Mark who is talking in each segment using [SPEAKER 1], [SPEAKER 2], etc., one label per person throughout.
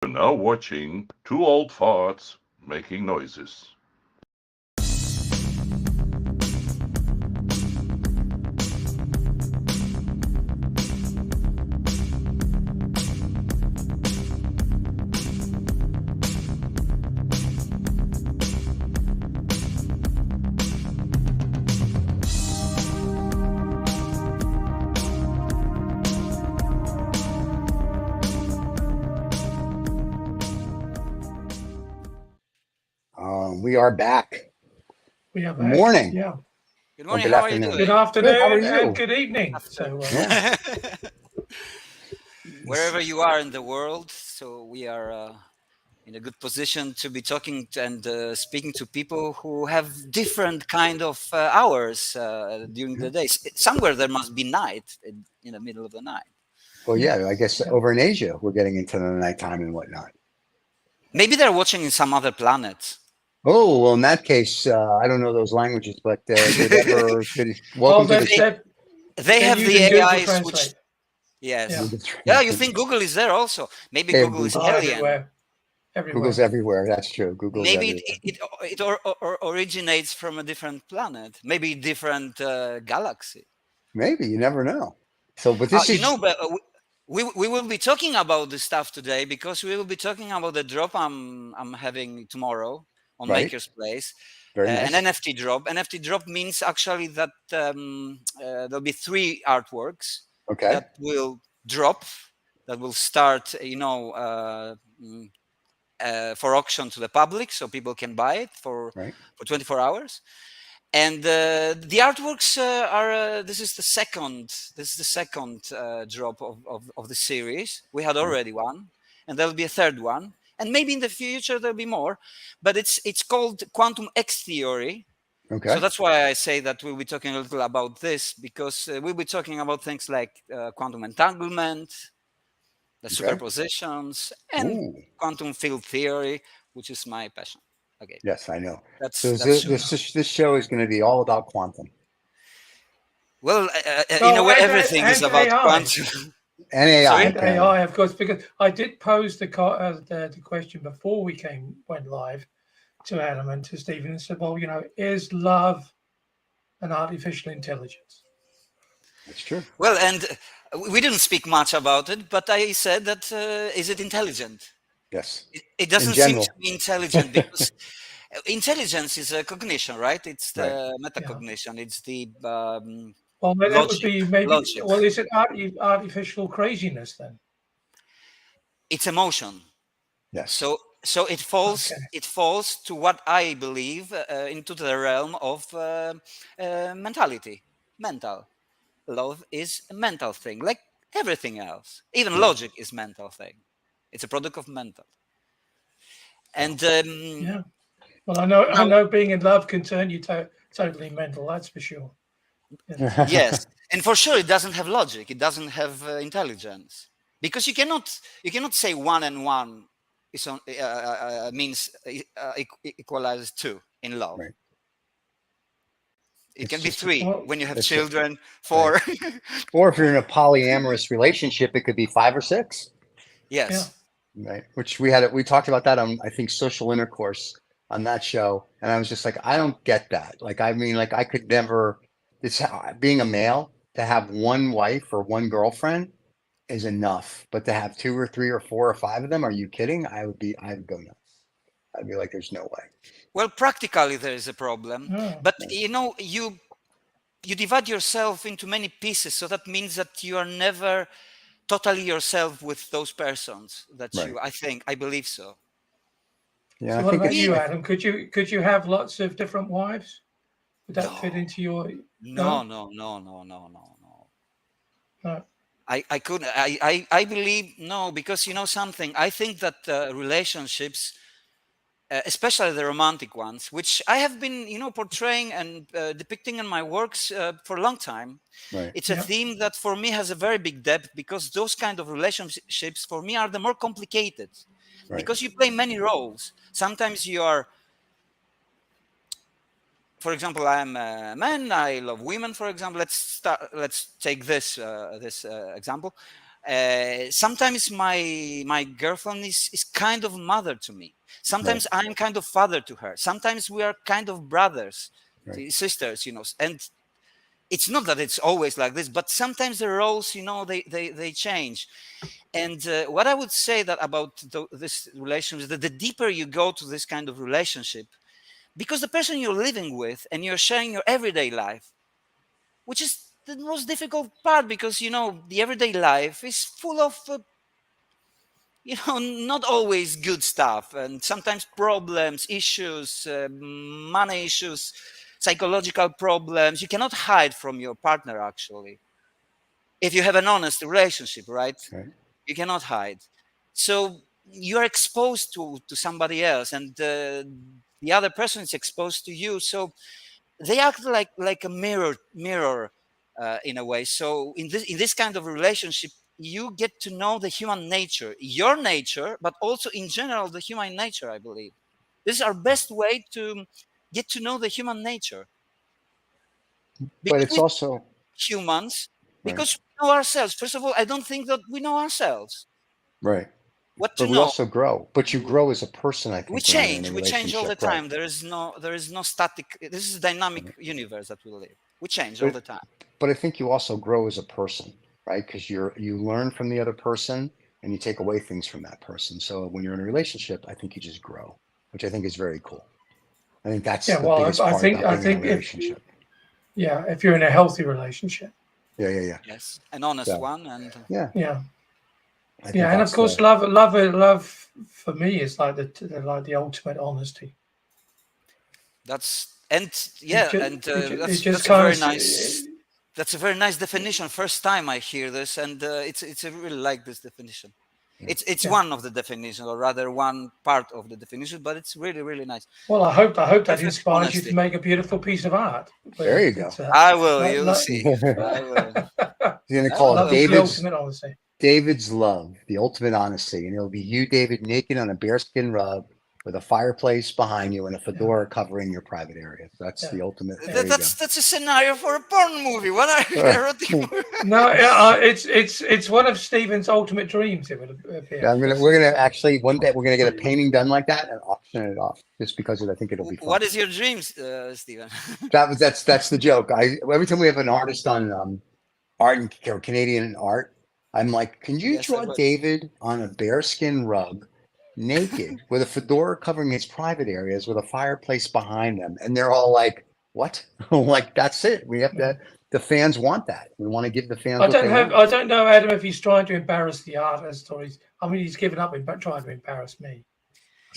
[SPEAKER 1] You're now watching two old farts making noises.
[SPEAKER 2] We are back.
[SPEAKER 3] We are
[SPEAKER 2] Good
[SPEAKER 3] back.
[SPEAKER 2] morning.
[SPEAKER 3] Yeah.
[SPEAKER 4] Good
[SPEAKER 2] Or
[SPEAKER 4] morning.
[SPEAKER 2] good
[SPEAKER 4] How are you
[SPEAKER 2] afternoon.
[SPEAKER 4] doing?
[SPEAKER 3] Good
[SPEAKER 2] Good. How are
[SPEAKER 3] afternoon and
[SPEAKER 2] you?
[SPEAKER 3] good evening.
[SPEAKER 4] After-
[SPEAKER 2] Yeah.
[SPEAKER 4] Wherever you are in the world, so we are in a good position to be talking and speaking to people who have different kind of hours during the day. Somewhere there must be night in the middle of the night.
[SPEAKER 2] Well, yeah. I guess
[SPEAKER 3] Yeah.
[SPEAKER 2] over in Asia, we're getting into the nighttime and whatnot.
[SPEAKER 4] Maybe they're watching in some other planet.
[SPEAKER 2] Oh, well, in that case, I don't know those languages, but whatever.
[SPEAKER 3] Well,
[SPEAKER 2] Welcome to the
[SPEAKER 3] they're,
[SPEAKER 2] show.
[SPEAKER 3] they're,
[SPEAKER 4] They
[SPEAKER 3] they're
[SPEAKER 4] have the
[SPEAKER 3] using Google
[SPEAKER 4] AIs, which
[SPEAKER 3] Translate.
[SPEAKER 4] yes,
[SPEAKER 3] Yeah.
[SPEAKER 4] yeah. You think Google is there also? Maybe
[SPEAKER 2] Hey,
[SPEAKER 4] Google is
[SPEAKER 2] Google.
[SPEAKER 3] Oh,
[SPEAKER 4] alien.
[SPEAKER 2] Google's
[SPEAKER 3] everywhere.
[SPEAKER 2] everywhere. That's true. Google's
[SPEAKER 4] Maybe
[SPEAKER 2] everywhere.
[SPEAKER 4] it originates from a different planet, maybe different galaxy.
[SPEAKER 2] Maybe you never know. So, but this is
[SPEAKER 4] But we will be talking about this stuff today because we will be talking about the drop I'm having tomorrow on
[SPEAKER 2] right.
[SPEAKER 4] Maker's Place,
[SPEAKER 2] Very
[SPEAKER 4] an
[SPEAKER 2] nice.
[SPEAKER 4] NFT drop. NFT drop means actually that there'll be three artworks
[SPEAKER 2] Okay.
[SPEAKER 4] that will drop, that will start, for auction to the public, so people can buy it for
[SPEAKER 2] Right.
[SPEAKER 4] 24 hours. And the artworks are this is the second drop of the series. We had already one, and there'll be a third one, and maybe in the future there'll be more, but it's called quantum X theory.
[SPEAKER 2] Okay.
[SPEAKER 4] So that's why I say that we'll be talking a little about this, because we'll be talking about things like quantum entanglement, the
[SPEAKER 2] Okay.
[SPEAKER 4] superpositions, and
[SPEAKER 2] Ooh.
[SPEAKER 4] quantum field theory, which is my passion. Okay,
[SPEAKER 2] Yes, I know. So
[SPEAKER 4] that's
[SPEAKER 2] this show is going to be all about quantum
[SPEAKER 4] well, in a
[SPEAKER 3] Oh,
[SPEAKER 4] way, everything is
[SPEAKER 3] and
[SPEAKER 4] about
[SPEAKER 3] AI.
[SPEAKER 4] quantum.
[SPEAKER 2] and AI.
[SPEAKER 4] Sorry?
[SPEAKER 3] And AI, of course, because I did pose the question before we went live to Adam and to Stephen and said, well, is love an artificial intelligence?
[SPEAKER 2] That's true.
[SPEAKER 4] Well, and we didn't speak much about it, but I said that is it intelligent?
[SPEAKER 2] Yes.
[SPEAKER 4] It
[SPEAKER 2] In
[SPEAKER 4] doesn't seem to
[SPEAKER 2] general.
[SPEAKER 4] be intelligent because intelligence is a cognition, right? It's
[SPEAKER 2] Right.
[SPEAKER 4] the
[SPEAKER 3] Yeah.
[SPEAKER 4] metacognition. It's the
[SPEAKER 3] Well, that would
[SPEAKER 4] logic.
[SPEAKER 3] be maybe.
[SPEAKER 4] Logic.
[SPEAKER 3] Well, is it artificial craziness then?
[SPEAKER 4] It's emotion.
[SPEAKER 2] Yes.
[SPEAKER 4] So it falls.
[SPEAKER 3] Okay.
[SPEAKER 4] It falls to what I believe into the realm of mentality. Mental. Love is a mental thing, like everything else. Even
[SPEAKER 2] Right.
[SPEAKER 4] logic is mental thing. It's a product of mental. And
[SPEAKER 3] Yeah. Well, I
[SPEAKER 4] now,
[SPEAKER 3] know being in love can turn you totally mental. That's for sure. Yeah.
[SPEAKER 4] yes, and for sure, it doesn't have logic. It doesn't have intelligence, because you cannot say one and one is means equalizes two in love.
[SPEAKER 2] Right.
[SPEAKER 4] It
[SPEAKER 2] It's
[SPEAKER 4] can be
[SPEAKER 2] just
[SPEAKER 4] three
[SPEAKER 3] Well,
[SPEAKER 4] when you have
[SPEAKER 2] it's
[SPEAKER 4] children.
[SPEAKER 2] right.
[SPEAKER 4] Four.
[SPEAKER 2] Or if you're in a polyamorous relationship, it could be 5 or 6.
[SPEAKER 4] Yes.
[SPEAKER 2] Right. Which we talked about that on, I think, social intercourse on that show, and I was just like, I don't get that. Like, I mean, like I could never. It's being a male to have one wife or one girlfriend is enough, but to have 2 or 3 or 4 or 5 of them, are you kidding? I'd go nuts. I'd be like, there's no way.
[SPEAKER 4] Well, practically there is a problem,
[SPEAKER 3] yeah.
[SPEAKER 4] but
[SPEAKER 2] Right.
[SPEAKER 4] you divide yourself into many pieces, so that means that you are never totally yourself with those persons that
[SPEAKER 2] Right.
[SPEAKER 4] I believe so.
[SPEAKER 2] Yeah,
[SPEAKER 3] So
[SPEAKER 2] I
[SPEAKER 3] what
[SPEAKER 2] think
[SPEAKER 3] about
[SPEAKER 2] it's.
[SPEAKER 3] you, Adam? Could you have lots of different wives? Would that fit
[SPEAKER 4] No,
[SPEAKER 3] into your
[SPEAKER 4] no,
[SPEAKER 3] no?
[SPEAKER 4] no, no, no, no, no, no.
[SPEAKER 3] No.
[SPEAKER 4] I couldn't. I believe no, because you know something. I think that relationships, especially the romantic ones, which I have been, portraying and depicting in my works for a long time.
[SPEAKER 2] Right.
[SPEAKER 4] It's a
[SPEAKER 3] Yeah.
[SPEAKER 4] theme that for me has a very big depth, because those kind of relationships for me are the more complicated,
[SPEAKER 2] Right.
[SPEAKER 4] because you play many roles. Sometimes you are, for example, I am a man. I love women. For example, let's take this example. Sometimes my girlfriend is kind of mother to me. Sometimes I'm kind of father to her. Sometimes we are kind of brothers, sisters, and it's not that it's always like this, but sometimes the roles, they change. And what I would say that about this relationship is that the deeper you go to this kind of relationship, because the person you're living with and you're sharing your everyday life, which is the most difficult part, because the everyday life is full of not always good stuff, and sometimes problems, issues, money issues, psychological problems. You cannot hide from your partner, actually, if you have an honest relationship, right? You cannot hide. So you're exposed to somebody else, and the other person is exposed to you. So they act like a mirror in a way. So in this kind of relationship, you get to know the human nature, your nature, but also in general the human nature. I believe this is our best way to get to know the human nature,
[SPEAKER 2] But
[SPEAKER 4] because
[SPEAKER 2] it's
[SPEAKER 4] we
[SPEAKER 2] also
[SPEAKER 4] humans, because we know ourselves. First of all, I don't think that we know ourselves.
[SPEAKER 2] right.
[SPEAKER 4] What to
[SPEAKER 2] But we
[SPEAKER 4] know?
[SPEAKER 2] also grow. But you grow as a person, I
[SPEAKER 4] We
[SPEAKER 2] think, when you're in a
[SPEAKER 4] change all the
[SPEAKER 2] relationship,
[SPEAKER 4] time. There is no static. This is a dynamic universe that we live. We change all the time.
[SPEAKER 2] But I think you also grow as a person, right? Because you learn from the other person and you take away things from that person. So when you're in a relationship, I think you just grow, which I think is very cool. I think that's
[SPEAKER 3] Yeah,
[SPEAKER 2] the
[SPEAKER 3] well,
[SPEAKER 2] biggest
[SPEAKER 3] I
[SPEAKER 2] part
[SPEAKER 3] think
[SPEAKER 2] about
[SPEAKER 3] I
[SPEAKER 2] being in a
[SPEAKER 3] think
[SPEAKER 2] relationship.
[SPEAKER 3] if you're in a healthy relationship,
[SPEAKER 2] Yeah.
[SPEAKER 4] Yes, an honest one, and
[SPEAKER 2] Yeah.
[SPEAKER 3] yeah,
[SPEAKER 2] I think
[SPEAKER 3] and of
[SPEAKER 2] that's
[SPEAKER 3] course, love for me is like the ultimate honesty.
[SPEAKER 4] that's and
[SPEAKER 3] It just
[SPEAKER 4] that's a
[SPEAKER 3] kind
[SPEAKER 4] very
[SPEAKER 3] of
[SPEAKER 4] nice. That's a very nice definition. First time I hear this, and it's I really like this definition. It's one of the definitions, or rather one part of the definition, but it's really really nice.
[SPEAKER 3] Well, I hope that
[SPEAKER 4] Perfect
[SPEAKER 3] inspires you to
[SPEAKER 4] honesty.
[SPEAKER 3] make a beautiful piece of art.
[SPEAKER 2] There you go.
[SPEAKER 4] I will.
[SPEAKER 3] Like,
[SPEAKER 4] You'll see. I will.
[SPEAKER 2] You're gonna
[SPEAKER 4] I
[SPEAKER 2] call it
[SPEAKER 3] love
[SPEAKER 4] will.
[SPEAKER 3] is the
[SPEAKER 2] David's
[SPEAKER 3] ultimate honesty.
[SPEAKER 2] David's love, the ultimate honesty, and it'll be you, David, naked on a bearskin rug with a fireplace behind you and a fedora covering your private area. That's the ultimate. There you go.
[SPEAKER 4] That's a scenario for a porn movie. What are erotic movie?
[SPEAKER 3] No, it's one of Stephen's ultimate dreams. It would appear.
[SPEAKER 2] Yeah, we're gonna actually one day we're gonna get a painting done like that and auction it off just because I think it'll be fun.
[SPEAKER 4] What is your dreams, Stephen?
[SPEAKER 2] That's the joke. Every time we have an artist on art or Canadian art, I'm like, can you draw David on a bearskin rug, naked, with a fedora covering his private areas, with a fireplace behind them? And they're all like, "What?" Like, that's it. We have to. The fans want that. We want to give the fans.
[SPEAKER 3] I don't know, Adam, if he's trying to embarrass the artist or he's given up in trying to embarrass me.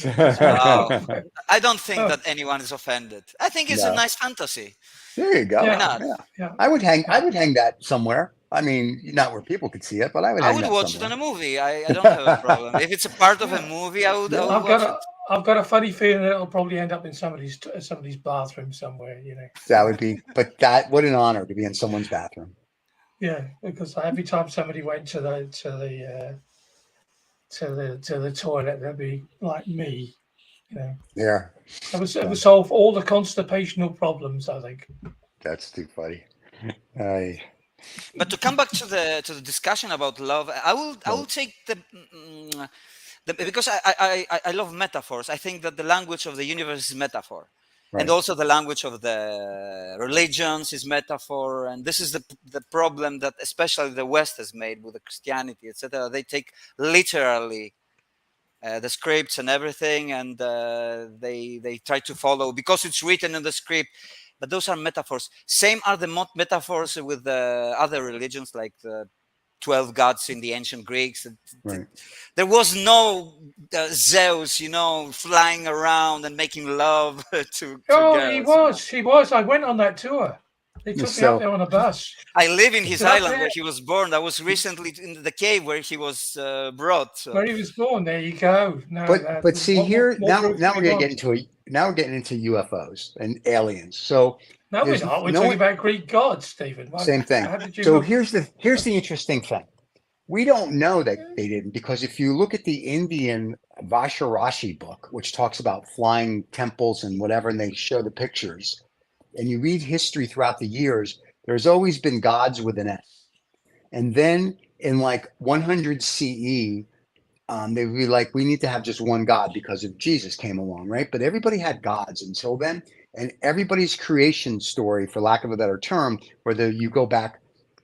[SPEAKER 4] I don't think that anyone is offended. I think it's a nice fantasy.
[SPEAKER 2] There you go.
[SPEAKER 4] Why not?
[SPEAKER 2] Yeah. I would hang that somewhere. I mean, not where people could see it, but I would.
[SPEAKER 4] I would watch it on a movie. I don't have a problem. If it's a part of a movie, I would watch it.
[SPEAKER 3] I've got a funny feeling that it'll probably end up in somebody's bathroom somewhere.
[SPEAKER 2] That would be. But what an honor to be in someone's bathroom.
[SPEAKER 3] Yeah, because every time somebody went to the toilet, they'd be like me.
[SPEAKER 2] Yeah.
[SPEAKER 3] It would solve all the constipational problems, I think.
[SPEAKER 2] That's too funny.
[SPEAKER 4] But to come back to the discussion about love, I will take because I love metaphors. I think that the language of the universe is metaphor, and also the language of the religions is metaphor. And this is the problem that especially the West has made with the Christianity, etc. They take literally the scripts and everything, and they try to follow because it's written in the script. But those are metaphors. Same are the metaphors with the other religions, like the 12 gods in the ancient Greeks. There was no Zeus, flying around and making love to girls.
[SPEAKER 3] He was. I went on that tour. They took me up there on a bus.
[SPEAKER 4] I live in his island where he was born. I was recently in the cave where he was brought. So.
[SPEAKER 3] Where he was born. There you go. No,
[SPEAKER 2] but see here now we're getting into UFOs and aliens. So
[SPEAKER 3] no, we're not. We're talking about Greek gods, Stephen.
[SPEAKER 2] Same thing. So here's the interesting thing. We don't know that they didn't, because if you look at the Indian Vajrayana book, which talks about flying temples and whatever, and they show the pictures, and you read history throughout the years, there's always been gods with an S. And then in like 100 CE, they would be like, we need to have just one God because of Jesus came along, right? But everybody had gods until then, and everybody's creation story, for lack of a better term, whether you go back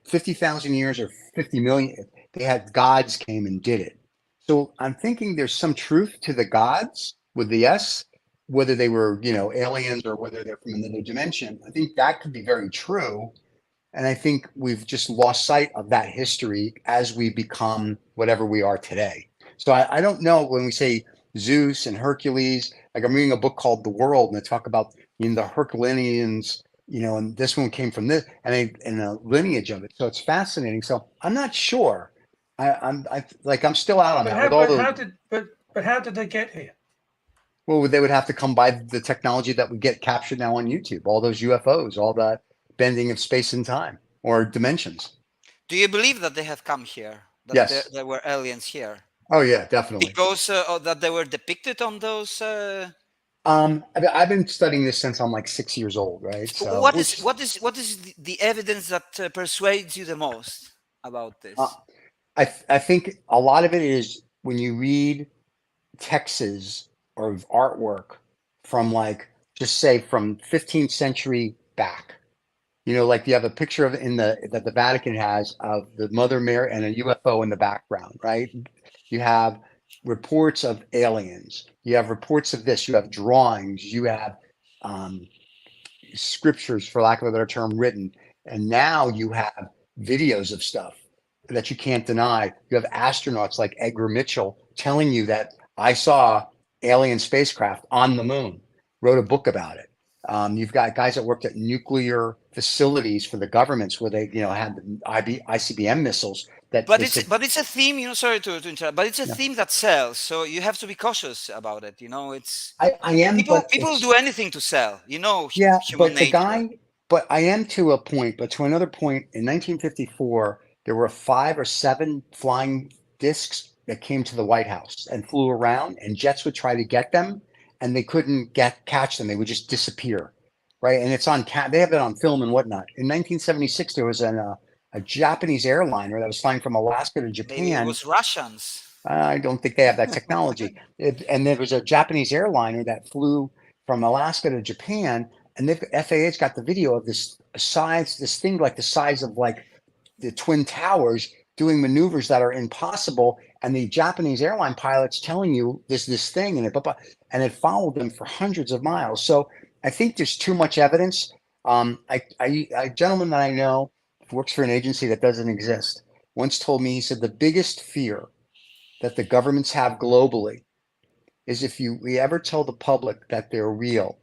[SPEAKER 2] 50,000 years or 50 million, they had gods came and did it. So I'm thinking there's some truth to the gods with the S, whether they were, aliens or whether they're from another dimension. I think that could be very true. And I think we've just lost sight of that history as we become whatever we are today. So I don't know when we say Zeus and Hercules, like I'm reading a book called The World, and they talk about the Herculeans, and this one came from this and a lineage of it. So it's fascinating. So I'm not sure. I'm still out on
[SPEAKER 3] But
[SPEAKER 2] that.
[SPEAKER 3] how,
[SPEAKER 2] With all
[SPEAKER 3] but
[SPEAKER 2] the
[SPEAKER 3] how did but how did they get here?
[SPEAKER 2] well, they would have to come by the technology that we get captured now on YouTube, all those UFOs, all that bending of space and time or dimensions.
[SPEAKER 4] Do you believe that they have come here? That
[SPEAKER 2] Yes.
[SPEAKER 4] there were aliens here?
[SPEAKER 2] Oh yeah, definitely.
[SPEAKER 4] Because that they were depicted on those.
[SPEAKER 2] I've been studying this since I'm like 6 years old, right? So,
[SPEAKER 4] What is the evidence that persuades you the most about
[SPEAKER 2] uh,
[SPEAKER 4] this?
[SPEAKER 2] I think a lot of it is when you read texts or artwork from like just say from 15th century back. Like you have a picture of that the Vatican has of the Mother Mary and a UFO in the background, right? You have reports of aliens. You have reports of this. You have drawings. You have um, scriptures, for lack of a better term, written. And now you have videos of stuff that you can't deny. You have astronauts like Edgar Mitchell telling you that I saw alien spacecraft on the moon, wrote a book about it. You've got guys that worked at nuclear facilities for the governments where they, had the ICBM missiles that
[SPEAKER 4] But
[SPEAKER 2] they
[SPEAKER 4] it's
[SPEAKER 2] said,
[SPEAKER 4] but it's a theme. Sorry to interrupt, but it's a
[SPEAKER 2] no,
[SPEAKER 4] theme that sells. So you have to be cautious about it. It's
[SPEAKER 2] I am, but
[SPEAKER 4] people
[SPEAKER 2] it's
[SPEAKER 4] do anything to sell.
[SPEAKER 2] yeah,
[SPEAKER 4] Human
[SPEAKER 2] but
[SPEAKER 4] nature.
[SPEAKER 2] but I am to a point, but to another point, in 1954, there were 5 or 7 flying discs that came to the White House and flew around, and jets would try to get them, and they couldn't catch them. They would just disappear, right? And it's on they have it on film and whatnot. In 1976, there was a Japanese airliner that was flying from Alaska to
[SPEAKER 4] Maybe it
[SPEAKER 2] Japan.
[SPEAKER 4] was Russians.
[SPEAKER 2] I don't think they have that technology. And there was a Japanese airliner that flew from Alaska to Japan, and the FAA's got the video of this thing like the size of like the Twin Towers doing maneuvers that are impossible, and the Japanese airline pilots telling you this thing, and it followed them for hundreds of miles. So I think there's too much evidence. A gentleman that I know works for an agency that doesn't exist once told me, he said the biggest fear that the governments have globally is if we ever tell the public that they're real.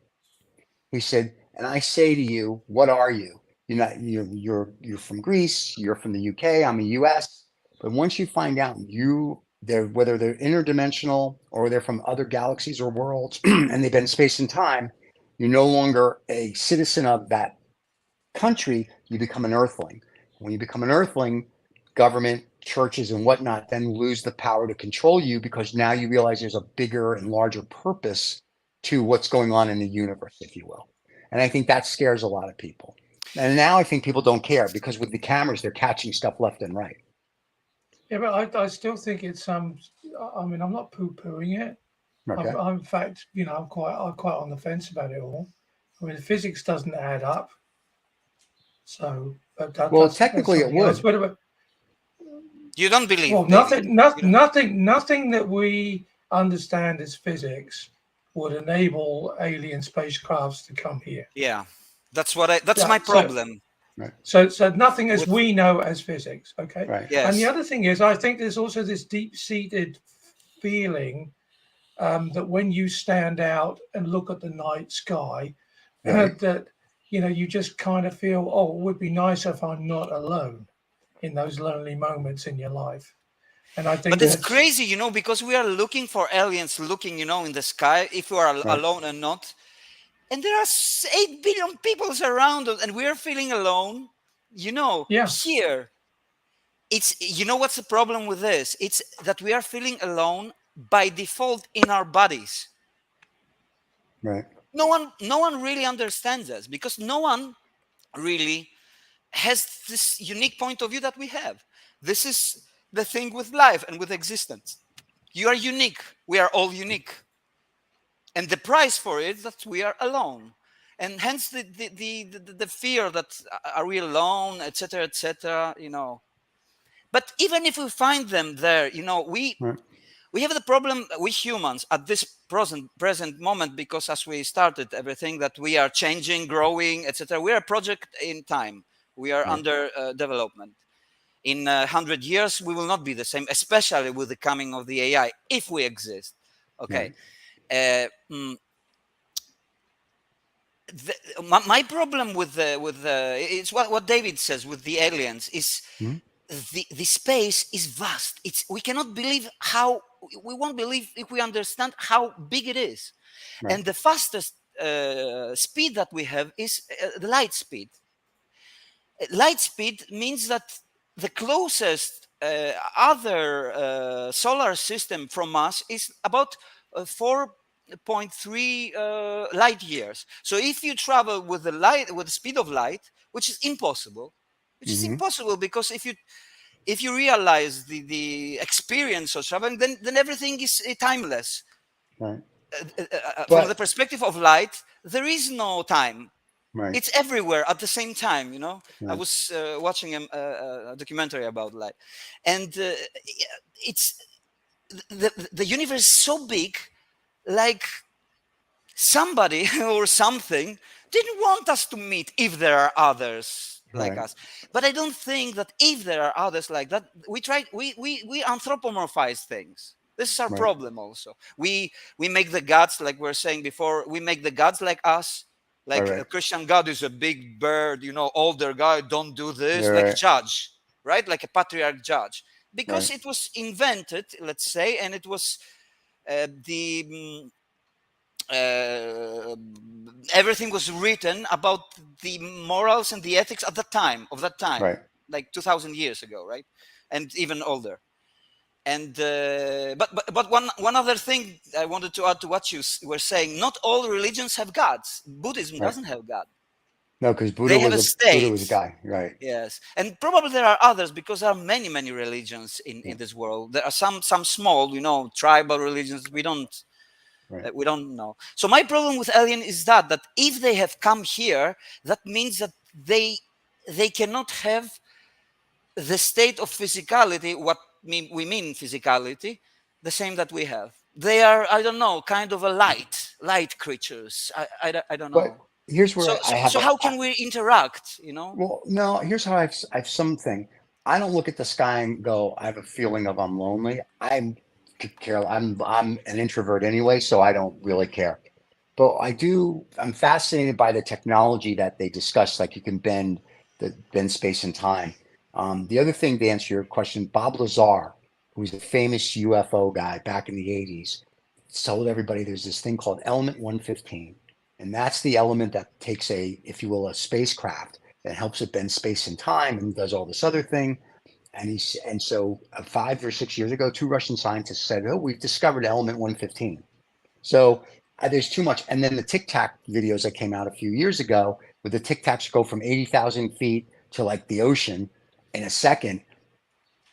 [SPEAKER 2] He said, and I say to you, what are you? You're from Greece, you're from the UK, I'm a US. But once you find out whether they're interdimensional or they're from other galaxies or worlds and they've been in space and time, you're no longer a citizen of that country, you become an earthling. When you become an earthling, government, churches, and whatnot then lose the power to control you because now you realize there's a bigger and larger purpose to what's going on in the universe, if you will. And I think that scares a lot of people. And now I think people don't care because with the cameras, they're catching stuff left and right.
[SPEAKER 3] Yeah, but I still think it's I mean, I'm not poo-pooing it.
[SPEAKER 2] Okay.
[SPEAKER 3] I'm in fact, I'm quite on the fence about it all. I mean, the physics doesn't add up. So,
[SPEAKER 2] well, technically it would.
[SPEAKER 4] You don't believe?
[SPEAKER 3] Well, nothing that we understand as physics would enable alien spacecrafts to come here.
[SPEAKER 4] Yeah, that's my problem.
[SPEAKER 3] So nothing as we know as physics. Okay.
[SPEAKER 2] Right.
[SPEAKER 4] Yes.
[SPEAKER 3] And the other thing is, I think there's also this deep-seated feeling that when you stand out and look at the night sky,
[SPEAKER 2] Right.
[SPEAKER 3] that you just kind of feel, oh, it would be nice if I'm not alone in those lonely moments in your life. And I think
[SPEAKER 4] but it's crazy, because we are looking for aliens looking, in the sky, if we are alone or not. And there are 8 billion people around us and we are feeling alone, here. It's, what's the problem with this? It's that we are feeling alone by default in our bodies.
[SPEAKER 2] Right.
[SPEAKER 4] No one really understands us because no one really has this unique point of view that we have. This is the thing with life and with existence. You are unique. We are all unique. And the price for it is that we are alone. And hence the fear that are we alone, etc., etc., you know. But even if we find them there, you know,
[SPEAKER 2] Right.
[SPEAKER 4] we have the problem, we humans, at this present moment, because as we started everything, that we are changing, growing, etc. We are a project in time. We are
[SPEAKER 2] Right.
[SPEAKER 4] under development. In 100 years, we will not be the same, especially with the coming of the AI, if we exist. Okay.
[SPEAKER 2] Right.
[SPEAKER 4] My problem with it's what David says with the aliens is
[SPEAKER 2] Mhm.
[SPEAKER 4] the space is vast. We cannot believe how, we won't believe if we understand how big it is.
[SPEAKER 2] Right.
[SPEAKER 4] And the fastest speed that we have is the light speed. Light speed means that the closest other solar system from us is about 4.3 light years. So if you travel with the speed of light, which is impossible, because if you realize the experience of traveling, then everything is timeless.
[SPEAKER 2] Right.
[SPEAKER 4] From the
[SPEAKER 2] But
[SPEAKER 4] perspective of light, there is no time.
[SPEAKER 2] right.
[SPEAKER 4] It's everywhere at the same time, you know. I
[SPEAKER 2] Right.
[SPEAKER 4] was watching a documentary about light, and it's the universe is so big, like somebody or something didn't want us to meet if there are others like
[SPEAKER 2] Right.
[SPEAKER 4] us. But I don't think that if there are others like that, we anthropomorphize things. This is our
[SPEAKER 2] Right.
[SPEAKER 4] problem also. We make the gods, like we were saying before, we make the gods like us. Like
[SPEAKER 2] Right.
[SPEAKER 4] a Christian God is a big bird, you know, older guy, don't do this,
[SPEAKER 2] You're
[SPEAKER 4] like a
[SPEAKER 2] right.
[SPEAKER 4] judge, right? Like a patriarch judge. Because
[SPEAKER 2] Right.
[SPEAKER 4] it was invented, let's say, and it was uh, everything was written about the morals and the ethics at the time of that time,
[SPEAKER 2] Right.
[SPEAKER 4] like 2000 years ago, right? And even older. And but one other thing I wanted to add to what you were saying: not all religions have gods. Buddhism
[SPEAKER 2] Right.
[SPEAKER 4] doesn't have God.
[SPEAKER 2] No, because
[SPEAKER 4] They have a
[SPEAKER 2] Buddha was a
[SPEAKER 4] state.
[SPEAKER 2] guy. Right.
[SPEAKER 4] Yes, and probably there are others, because there are many religions
[SPEAKER 2] Yeah.
[SPEAKER 4] in this world. There are some small, you know, tribal religions.
[SPEAKER 2] Right.
[SPEAKER 4] We don't know. So my problem with alien is that if they have come here, that means that they cannot have the state of physicality, what we mean physicality, the same that we have. They are, I don't know, kind of a light creatures. I don't
[SPEAKER 2] But
[SPEAKER 4] know.
[SPEAKER 2] here's
[SPEAKER 4] So
[SPEAKER 2] where I have
[SPEAKER 4] how can we interact? You know?
[SPEAKER 2] well, no, here's how I've something. I don't look at the sky and go, I have a feeling of I'm lonely. I'm an introvert anyway, so I don't really care. But I'm fascinated by the technology that they discuss, like you can bend space and time. The other thing to answer your question, Bob Lazar, who's a famous UFO guy back in the 80s, told everybody there's this thing called element 115. And that's the element that takes if you will, a spacecraft and helps it bend space and time and does all this other thing. And so 5 or 6 years ago, two Russian scientists said, "Oh, we've discovered element 115." So there's too much. And then the Tic Tac videos that came out a few years ago, where the Tic Tacs go from 80,000 feet to like the ocean in a second.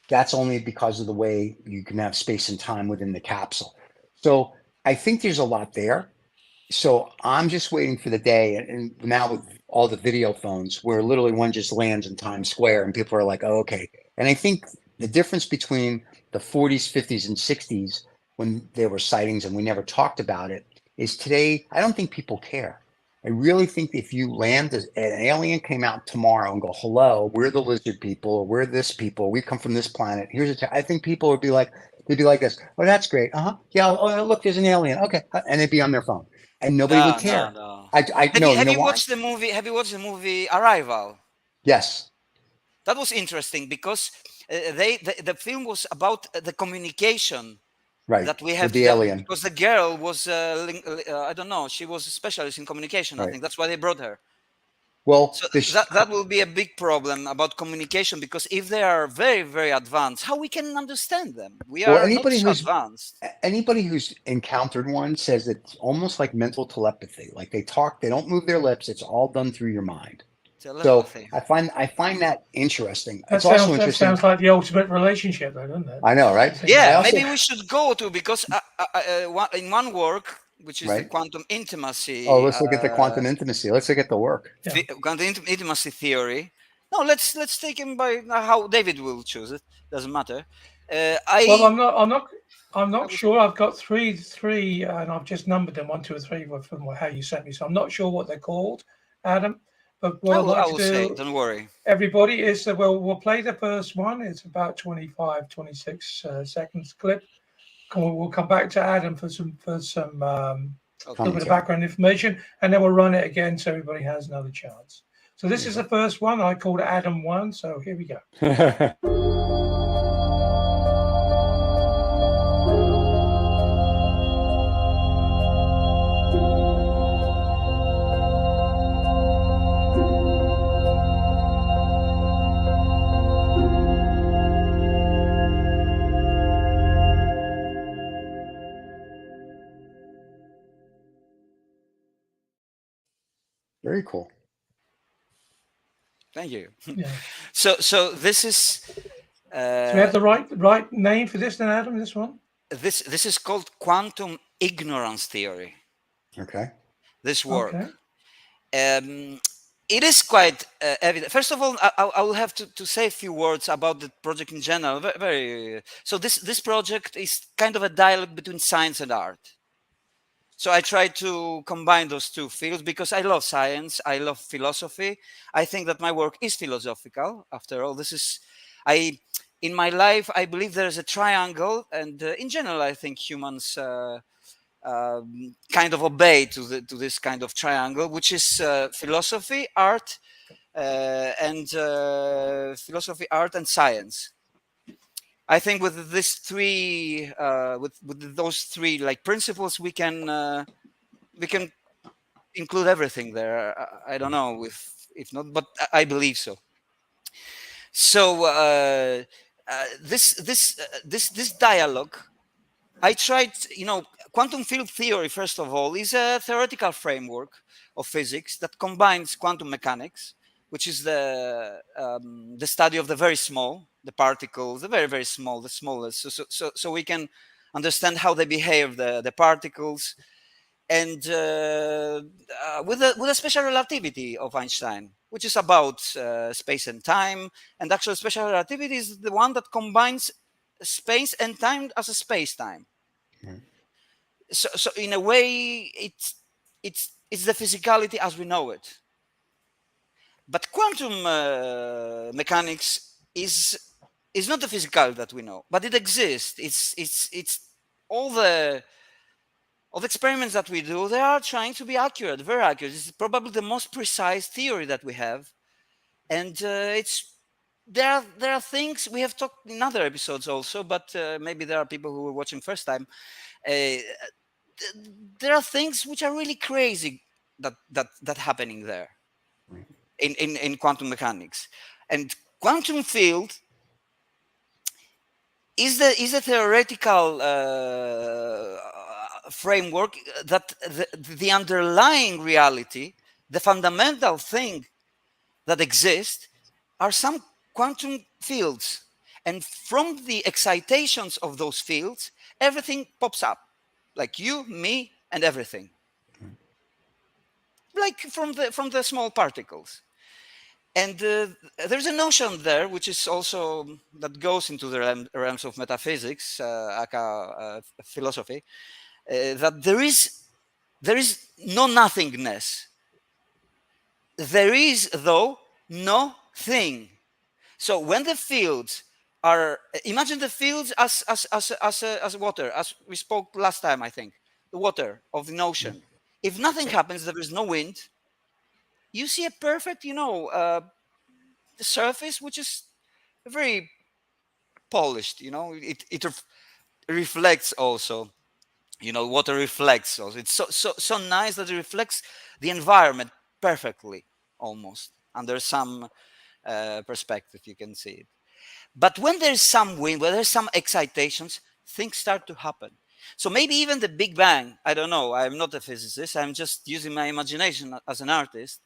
[SPEAKER 2] That's only because of the way you can have space and time within the capsule. So I think there's a lot there. So I'm just waiting for the day, and now with all the video phones, where literally one just lands in Times Square, and people are like, "Oh, okay." And I think the difference between the 40s, 50s, and 60s, when there were sightings and we never talked about it, is today. I don't think people care. I really think if you land, an alien came out tomorrow and go, "Hello, we're the lizard people, or we're this people. We come from this planet. I think people would be like, they'd be like this. Oh, that's great. Yeah. Oh, look, there's an alien. Okay, and they'd be on their phone and nobody would
[SPEAKER 4] No,
[SPEAKER 2] care.
[SPEAKER 4] no.
[SPEAKER 2] I no, you
[SPEAKER 4] Have
[SPEAKER 2] know
[SPEAKER 4] you
[SPEAKER 2] why?
[SPEAKER 4] watched the movie? Have you watched the movie Arrival?
[SPEAKER 2] Yes,
[SPEAKER 4] That was interesting because the film was about the communication
[SPEAKER 2] right.
[SPEAKER 4] that we
[SPEAKER 2] With
[SPEAKER 4] have
[SPEAKER 2] the
[SPEAKER 4] today,
[SPEAKER 2] alien,
[SPEAKER 4] because the girl was I don't know, she was a specialist in communication. I
[SPEAKER 2] right.
[SPEAKER 4] think that's why they brought her.
[SPEAKER 2] Well,
[SPEAKER 4] So that will be a big problem about communication, because if they are very advanced, how we can understand them? We
[SPEAKER 2] well,
[SPEAKER 4] are not so advanced.
[SPEAKER 2] anybody who's encountered one says it's almost like mental telepathy. Like they talk, they don't move their lips. It's all done through your mind.
[SPEAKER 4] Telepathy.
[SPEAKER 2] I find that interesting.
[SPEAKER 3] That
[SPEAKER 2] It's also
[SPEAKER 3] sounds
[SPEAKER 2] interesting.
[SPEAKER 3] like the ultimate relationship, though, doesn't it?
[SPEAKER 2] I know, right? I
[SPEAKER 4] Yeah,
[SPEAKER 2] also
[SPEAKER 4] maybe we should go to, because in one work, which is the
[SPEAKER 2] right.
[SPEAKER 4] quantum
[SPEAKER 2] Oh,
[SPEAKER 4] intimacy,
[SPEAKER 2] let's look at the quantum intimacy. Let's look at the work.
[SPEAKER 3] Yeah.
[SPEAKER 4] quantum intimacy theory. No, let's take him by how David will choose it. Doesn't matter.
[SPEAKER 3] Well,
[SPEAKER 4] I
[SPEAKER 3] I'm
[SPEAKER 4] I
[SPEAKER 3] not
[SPEAKER 4] was
[SPEAKER 3] sure. I've got three, and I've just numbered them 1, 2, and 3 from how you sent me. So I'm not sure what they're called, Adam. But what I'd
[SPEAKER 4] I
[SPEAKER 3] like to
[SPEAKER 4] will say.
[SPEAKER 3] do,
[SPEAKER 4] Don't worry.
[SPEAKER 3] everybody, is that we'll play the first one. It's about 25, 26 seconds clip. We'll come back to Adam for some
[SPEAKER 4] Okay.
[SPEAKER 3] little bit of background information, and then we'll run it again so everybody has another chance. So this is the first one. I called it Adam 1. So here we go.
[SPEAKER 2] Very cool.
[SPEAKER 4] Thank you.
[SPEAKER 3] Yeah.
[SPEAKER 4] So this is
[SPEAKER 3] So we have the right name for this then, Adam, this one?
[SPEAKER 4] this is called quantum ignorance theory.
[SPEAKER 2] Okay.
[SPEAKER 4] This work.
[SPEAKER 3] Okay.
[SPEAKER 4] It is quite evident. First of all, I will have to say a few words about the project in general. So this project is kind of a dialogue between science and art. So I try to combine those two fields because I love science, I love philosophy. I think that my work is philosophical. After all, in my life, I believe there is a triangle, and in general, I think humans kind of obey to this kind of triangle, which is philosophy, art, and philosophy, art, and science. I think with these three, with those three like principles, we can include everything there. I don't know if not, but I believe so. So this dialogue, I tried, quantum field theory, first of all, is a theoretical framework of physics that combines quantum mechanics, which is the study of the very small, the particles, the very, very small, the smallest. So we can understand how they behave, the particles, and with a special relativity of Einstein, which is about space and time. And actually, special relativity is the one that combines space and time as a space-time. So in a way, it's the physicality as we know it. But quantum mechanics is not the physicality that we know, but it exists. It's all the experiments that we do. They are trying to be accurate, very accurate. It's probably the most precise theory that we have, and there are things we have talked in other episodes also, but maybe there are people who were watching first time. There are things which are really crazy that happening there in quantum mechanics, and quantum field is the theoretical framework that the underlying reality, the fundamental thing that exists, are some quantum fields, and from the excitations of those fields, everything pops up. Like you, me, and everything. Like from the small particles. And there's a notion there, which is also that goes into the realms of metaphysics, philosophy, that there is no nothingness. There is, though, no thing. So when the fields are, imagine the fields as water, as we spoke last time, I think, the water of the ocean. If nothing happens, there is no wind, you see a perfect, surface, which is very polished, it reflects also, water reflects also. It's so nice that it reflects the environment perfectly, almost, under some perspective, you can see it. But when there's some wind, when there's some excitations, things start to happen. So maybe even the Big Bang, I don't know, I'm not a physicist, I'm just using my imagination as an artist.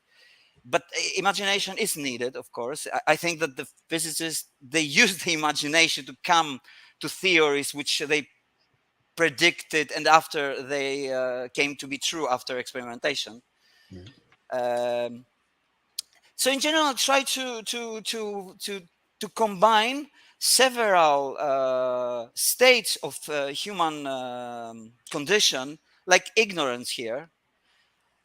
[SPEAKER 4] but imagination is needed, of course. I think that the physicists, they use the imagination to come to theories which they predicted, and after they came to be true after experimentation. Um, so in general, try to combine several states of human condition, like ignorance here,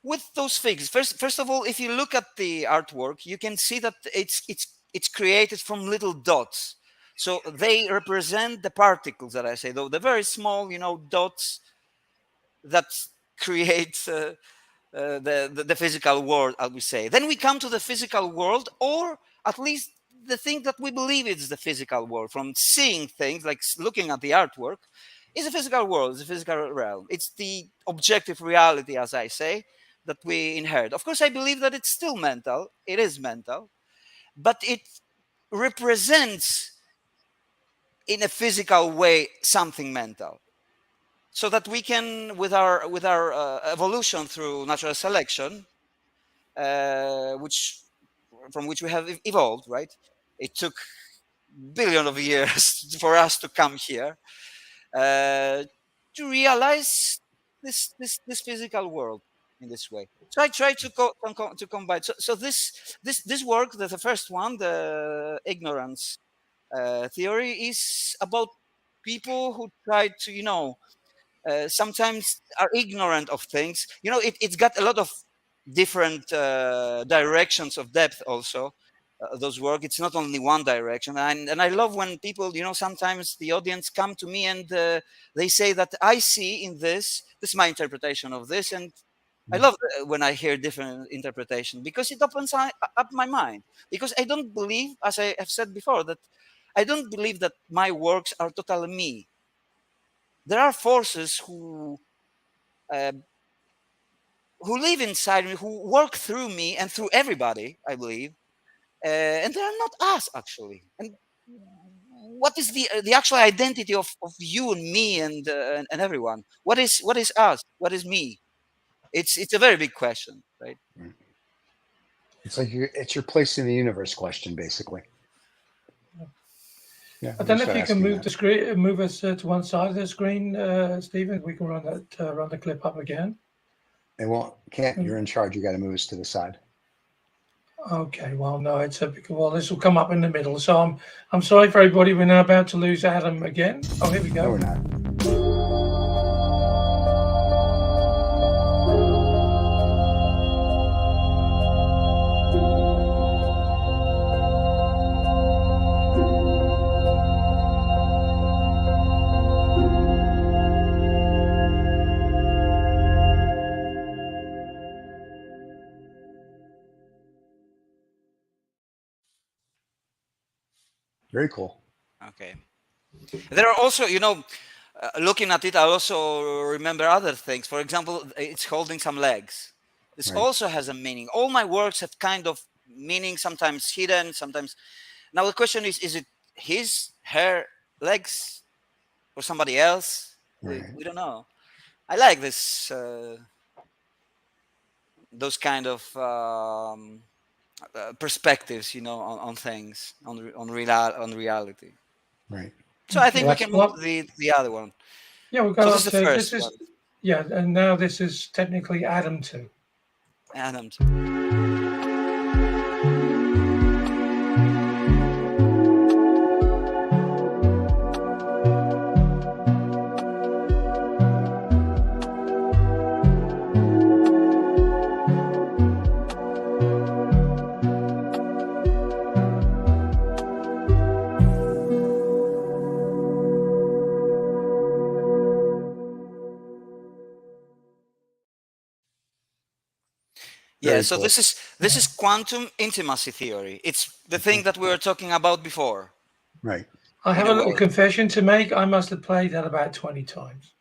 [SPEAKER 4] with those things. First of all, if you look at the artwork, you can see that it's created from little dots. So they represent the particles that I say, though the very small, dots that create the physical world, I would say. Then we come to the physical world, or at least the thing that we believe is the physical world. From seeing things, like looking at the artwork, is a physical world, is a physical realm. It's the objective reality, as I say, that we inherit. Of course, I believe that it's still mental. It is mental, but it represents in a physical way something mental, so that we can, with our evolution through natural selection, which from which we have evolved, right? It took billions of years for us to come here, to realize this physical world in this way. So I try to combine. So this work, the first one, the ignorance theory, is about people who try to, sometimes are ignorant of things. It's got a lot of different directions of depth also. Those work, it's not only one direction, and I love when people, sometimes the audience come to me and they say that I see in this is my interpretation of this, and I love when I hear different interpretation, because it opens up my mind. Because I don't believe, as I have said before, that I don't believe that my works are totally me. There are forces uh, who live inside me, who work through me and through everybody, I believe, and they are not us, actually. And what is the actual identity of you and me and everyone? What is us? What is me? It's a very big question, right?
[SPEAKER 2] It's like it's your place in the universe question, basically. Yeah,
[SPEAKER 3] I don't know
[SPEAKER 2] just
[SPEAKER 3] if you can
[SPEAKER 2] asking
[SPEAKER 3] move
[SPEAKER 2] that.
[SPEAKER 3] the screen, move us to one side of the screen, Stephen. We can run the clip up again.
[SPEAKER 2] They won't. Can't. You're in charge. You got to move us to the side.
[SPEAKER 3] Okay, well, no, well, this will come up in the middle. So I'm sorry for everybody. We're now about to lose Adam again. Oh, here we
[SPEAKER 2] No,
[SPEAKER 3] go.
[SPEAKER 2] we're not. Very cool.
[SPEAKER 4] Okay. There are also, looking at it, I also remember other things. For example, it's holding some legs. This
[SPEAKER 2] Right.
[SPEAKER 4] also has a meaning. All my works have kind of meaning, sometimes hidden, sometimes. Now the question is it his, her legs, or somebody else?
[SPEAKER 2] Right.
[SPEAKER 4] We don't know. I like those kind of perspectives, on things, on reality.
[SPEAKER 2] Right.
[SPEAKER 4] So I think we
[SPEAKER 3] Well,
[SPEAKER 4] can move to the other one.
[SPEAKER 3] Yeah, we've
[SPEAKER 4] So
[SPEAKER 3] got
[SPEAKER 4] this
[SPEAKER 3] up
[SPEAKER 4] is the
[SPEAKER 3] to
[SPEAKER 4] first one.
[SPEAKER 3] Yeah, and now this is technically Adam 2.
[SPEAKER 4] Adams. Yeah,
[SPEAKER 2] Very
[SPEAKER 4] so
[SPEAKER 2] cool.
[SPEAKER 4] this is quantum intimacy theory. It's the thing that we were talking about before.
[SPEAKER 2] Right.
[SPEAKER 3] I have
[SPEAKER 4] In
[SPEAKER 3] a
[SPEAKER 4] a
[SPEAKER 3] little
[SPEAKER 4] way.
[SPEAKER 3] confession to make. I must have played that about 20 times.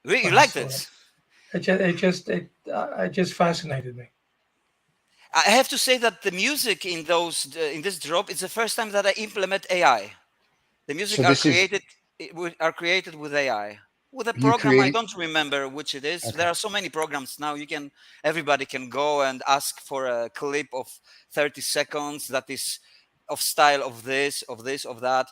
[SPEAKER 4] Really, you
[SPEAKER 3] when I
[SPEAKER 4] like
[SPEAKER 3] saw
[SPEAKER 4] this?
[SPEAKER 3] It just fascinated me.
[SPEAKER 4] I have to say that the music in this drop is the first time that I implement AI. The music
[SPEAKER 2] So this is
[SPEAKER 4] are created with AI. with a
[SPEAKER 2] You
[SPEAKER 4] program. I
[SPEAKER 2] created.
[SPEAKER 4] don't remember which it is.
[SPEAKER 2] Okay.
[SPEAKER 4] There are so many programs now. Everybody can go and ask for a clip of 30 seconds that is of style of this, of this, of that.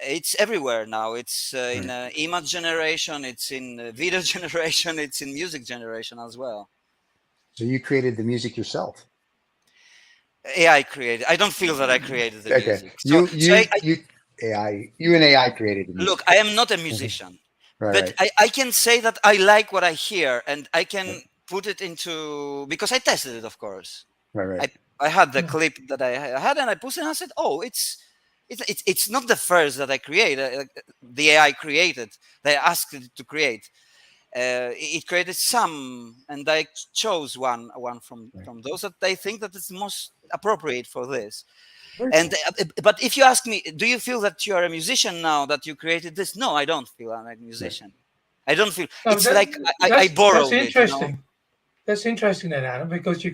[SPEAKER 4] It's everywhere now. It's in
[SPEAKER 2] Right.
[SPEAKER 4] image generation, it's in video generation, it's in music generation as well.
[SPEAKER 2] So you created the music yourself.
[SPEAKER 4] AI created. I don't feel that I created the
[SPEAKER 2] Okay.
[SPEAKER 4] music. So
[SPEAKER 2] You and AI created the
[SPEAKER 4] look,
[SPEAKER 2] music.
[SPEAKER 4] I am not a
[SPEAKER 2] Okay.
[SPEAKER 4] musician,
[SPEAKER 2] Right.
[SPEAKER 4] but
[SPEAKER 2] Right.
[SPEAKER 4] I can say that I like what I hear, and I can
[SPEAKER 2] Right.
[SPEAKER 4] put it into, because I tested it, of course.
[SPEAKER 2] Right. Right.
[SPEAKER 4] I I had the
[SPEAKER 3] Yeah.
[SPEAKER 4] clip that I had, and I put it, and I said, "Oh, it's not the first that I created. The AI created. They asked it to create. It created some, and I chose one
[SPEAKER 2] Right.
[SPEAKER 4] from those that I think that is most appropriate for this.
[SPEAKER 2] Very
[SPEAKER 4] And
[SPEAKER 2] cool.
[SPEAKER 4] but if you ask me, do you feel that you are a musician now that you created this? No, I don't feel I'm a
[SPEAKER 2] Right.
[SPEAKER 4] musician. I don't feel.
[SPEAKER 3] No,
[SPEAKER 4] It's like I
[SPEAKER 3] that's
[SPEAKER 4] borrowed it, you know.
[SPEAKER 3] interesting. That's interesting then, Adam, because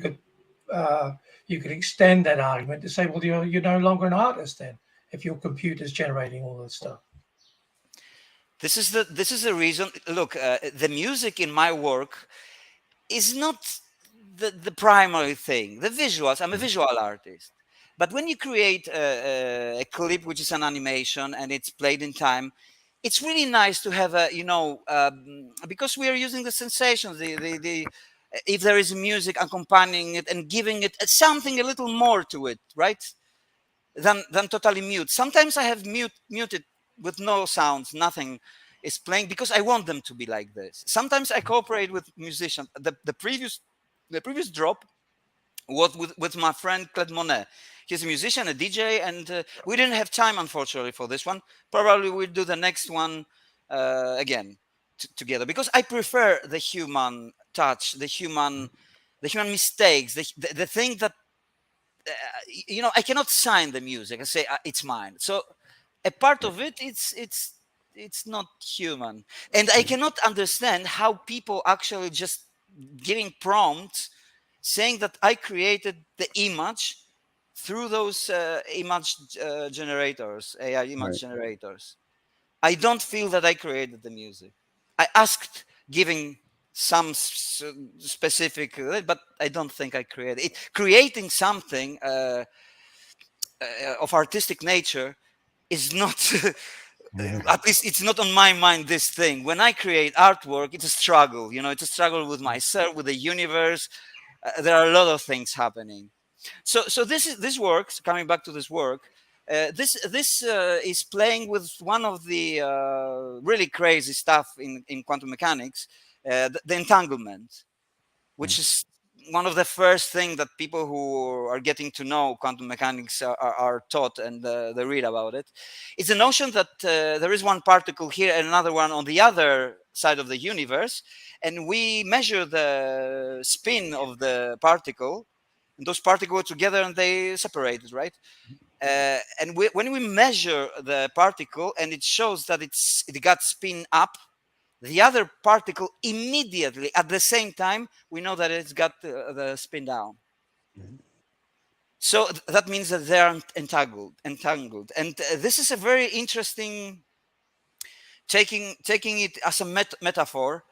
[SPEAKER 3] uh, you could extend that argument to say, well, you're no longer an artist then if your computer's generating all this stuff.
[SPEAKER 4] This is the reason. Look, the music in my work is not the primary thing. The visuals. I'm a visual artist. But when you create a clip which is an animation and it's played in time, it's really nice to have a, because we are using the sensations, the if there is music accompanying it and giving it something a little more to it, right? Than totally mute. Sometimes I have muted with no sounds, nothing is playing because I want them to be like this. Sometimes I cooperate with musicians. The previous drop was with my friend Claude Monet. He's a musician, a DJ, and we didn't have time, unfortunately, for this one. Probably we'll do the next one again together, because I prefer the human touch, the human mistakes, the thing that I cannot sign the music and say it's mine. So a part
[SPEAKER 2] Right.
[SPEAKER 4] of it, it's not human, and I cannot understand how people actually just giving prompts saying that I created the image through those image generators, AI image
[SPEAKER 2] Right.
[SPEAKER 4] generators. I don't feel that I created the music. I asked, giving some specific, but I don't think I created it. Creating something of artistic nature is not,
[SPEAKER 2] Mhm.
[SPEAKER 4] at least it's not on my mind. This thing, when I create artwork, it's a struggle. It's a struggle with myself, with the universe. There are a lot of things happening. So this works. Coming back to this work, this is playing with one of the really crazy stuff in quantum mechanics, the entanglement, which is one of the first things that people who are getting to know quantum mechanics are taught, and they read about it. It's the notion that there is one particle here and another one on the other side of the universe, and we measure the spin of the particle, and those particles go together and they separate, right? And when we measure the particle and it shows that it got spin up, the other particle immediately at the same time, we know that it's got the spin down.
[SPEAKER 2] Mhm.
[SPEAKER 4] So that means that they are entangled, and this is a very interesting, taking it as a metaphor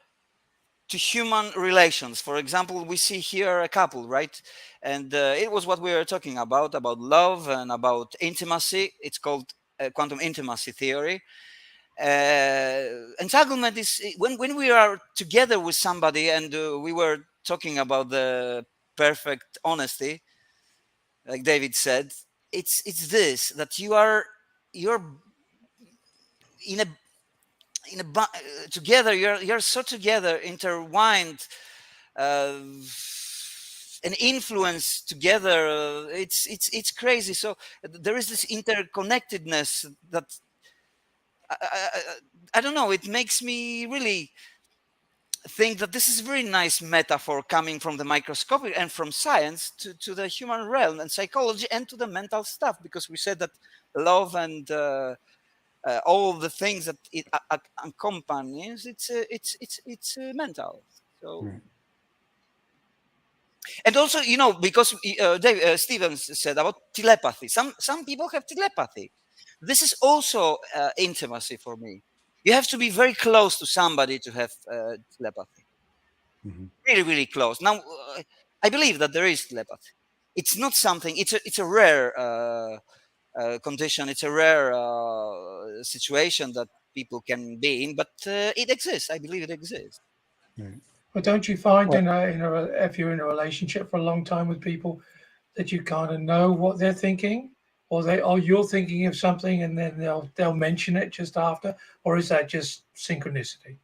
[SPEAKER 4] to human relations. For example, we see here a couple, right? And it was what we were talking about love and about intimacy. It's called quantum intimacy theory. Entanglement is when we are together with somebody, and we were talking about the perfect honesty, like David said. It's this, that you're in a together, you're so together, intertwined, uh, and influence together. It's crazy. So there is this interconnectedness that I, I, I I don't know. It makes me really think that this is a very nice metaphor coming from the microscopic and from science to the human realm and psychology and to the mental stuff, because we said that love and all the things that it accompanies, it's mental. So,
[SPEAKER 2] Right.
[SPEAKER 4] and also, because Stevens said about telepathy. Some people have telepathy. This is also intimacy for me. You have to be very close to somebody to have telepathy. Really, really close. Now, I believe that there is telepathy. It's not something. It's a rare condition. It's a rare situation that people can be in, but it exists. I believe it exists.
[SPEAKER 3] But don't you find
[SPEAKER 2] Well,
[SPEAKER 3] if you're in a relationship for a long time with people that you kind of know what they're thinking, or you're thinking of something and then they'll mention it just after, or is that just synchronicity?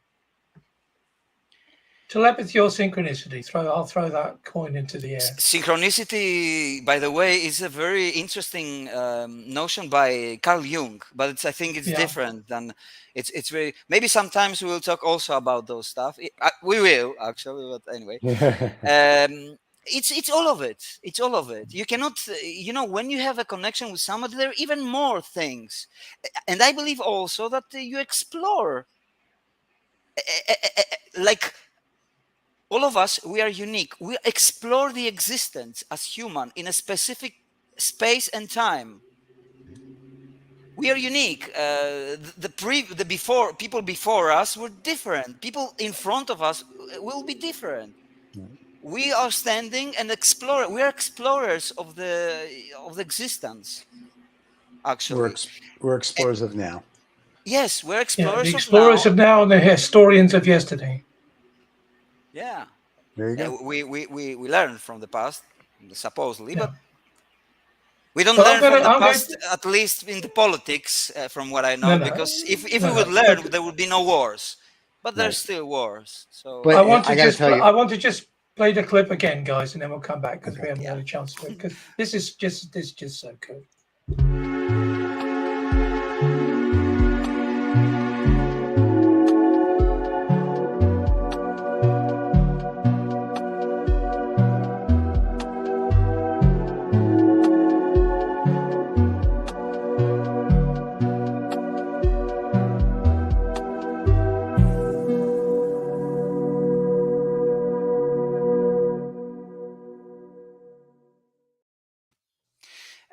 [SPEAKER 3] Telepathy or synchronicity? I'll throw that coin into the air.
[SPEAKER 4] Synchronicity, by the way, is a very interesting notion by Carl Jung, but I think it's different than it's very. Maybe sometimes we will talk also about those stuff. We will actually, but anyway, it's all of it. It's all of it. You cannot, when you have a connection with somebody, there are even more things, and I believe also that you explore, like. All of us, we are unique. We explore the existence as human in a specific space and time. We are unique. People before us were different. People in front of us will be different. We are standing and explorer. We are explorers of the existence. Actually,
[SPEAKER 2] we're explorers of now.
[SPEAKER 4] yes, we're
[SPEAKER 3] Yeah,
[SPEAKER 4] explorers
[SPEAKER 3] the
[SPEAKER 4] of
[SPEAKER 3] explorers
[SPEAKER 4] now.
[SPEAKER 3] of now and the historians of yesterday.
[SPEAKER 4] Yeah,
[SPEAKER 2] There you go.
[SPEAKER 4] we learn from the past, supposedly,
[SPEAKER 3] Yeah.
[SPEAKER 4] but we don't
[SPEAKER 3] But
[SPEAKER 4] learn from the
[SPEAKER 3] I'm going
[SPEAKER 4] past, at least in the politics, from what I know,
[SPEAKER 3] no,
[SPEAKER 4] because if we
[SPEAKER 3] no,
[SPEAKER 4] would
[SPEAKER 3] no.
[SPEAKER 4] learn,
[SPEAKER 3] But
[SPEAKER 4] there would be no wars. But there's
[SPEAKER 2] Right.
[SPEAKER 4] still wars. So
[SPEAKER 2] But I got to tell you,
[SPEAKER 3] I want to just play the clip again, guys, and then we'll come back because we
[SPEAKER 2] okay.
[SPEAKER 3] haven't
[SPEAKER 4] yeah.
[SPEAKER 3] had a chance to it. Because this is just so good.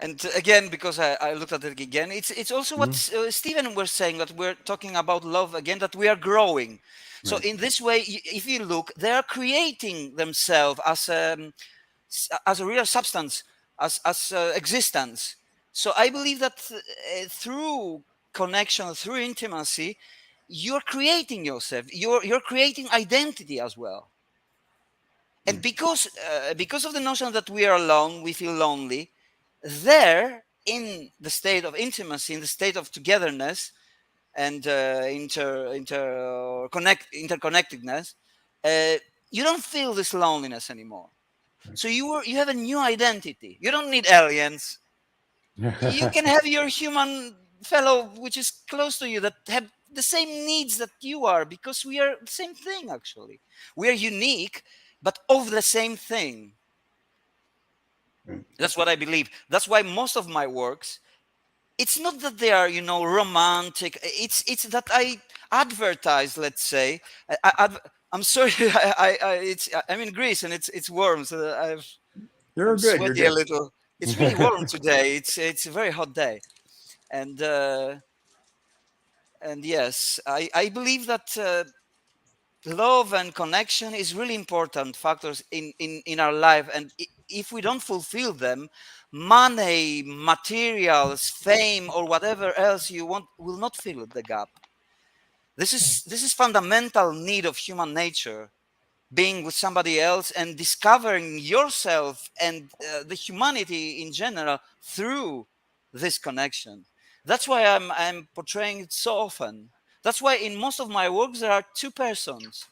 [SPEAKER 4] And again, because I looked at it again, it's also what Stephen was saying, that we're talking about love again, that we are growing. So
[SPEAKER 2] Right.
[SPEAKER 4] in this way, if you look, they are creating themselves as a real substance, as existence. So I believe that through connection, through intimacy, you're creating yourself. You're creating identity as well. And because of the notion that we are alone, we feel lonely. There, in the state of intimacy, in the state of togetherness and interconnectedness, you don't feel this loneliness anymore. So you have a new identity. You don't need aliens. You can have your human fellow, which is close to you, that have the same needs that you are, because we are the same thing. Actually, we are unique, but of the same thing. That's what I believe. That's why most of my works, it's not that they are, romantic. It's that I advertise. Let's say, I'm sorry. I'm in Greece and it's warm, so
[SPEAKER 2] You're
[SPEAKER 4] I'm
[SPEAKER 2] good. You're
[SPEAKER 4] sweaty a
[SPEAKER 2] good.
[SPEAKER 4] little. It's really warm today. It's a very hot day, and yes, I believe that love and connection is really important factors in our life, and if we don't fulfill them, money, materials, fame, or whatever else you want will not fill the gap. This is fundamental need of human nature, being with somebody else and discovering yourself and the humanity in general through this connection. That's why I'm portraying it so often. That's why in most of my works there are two persons.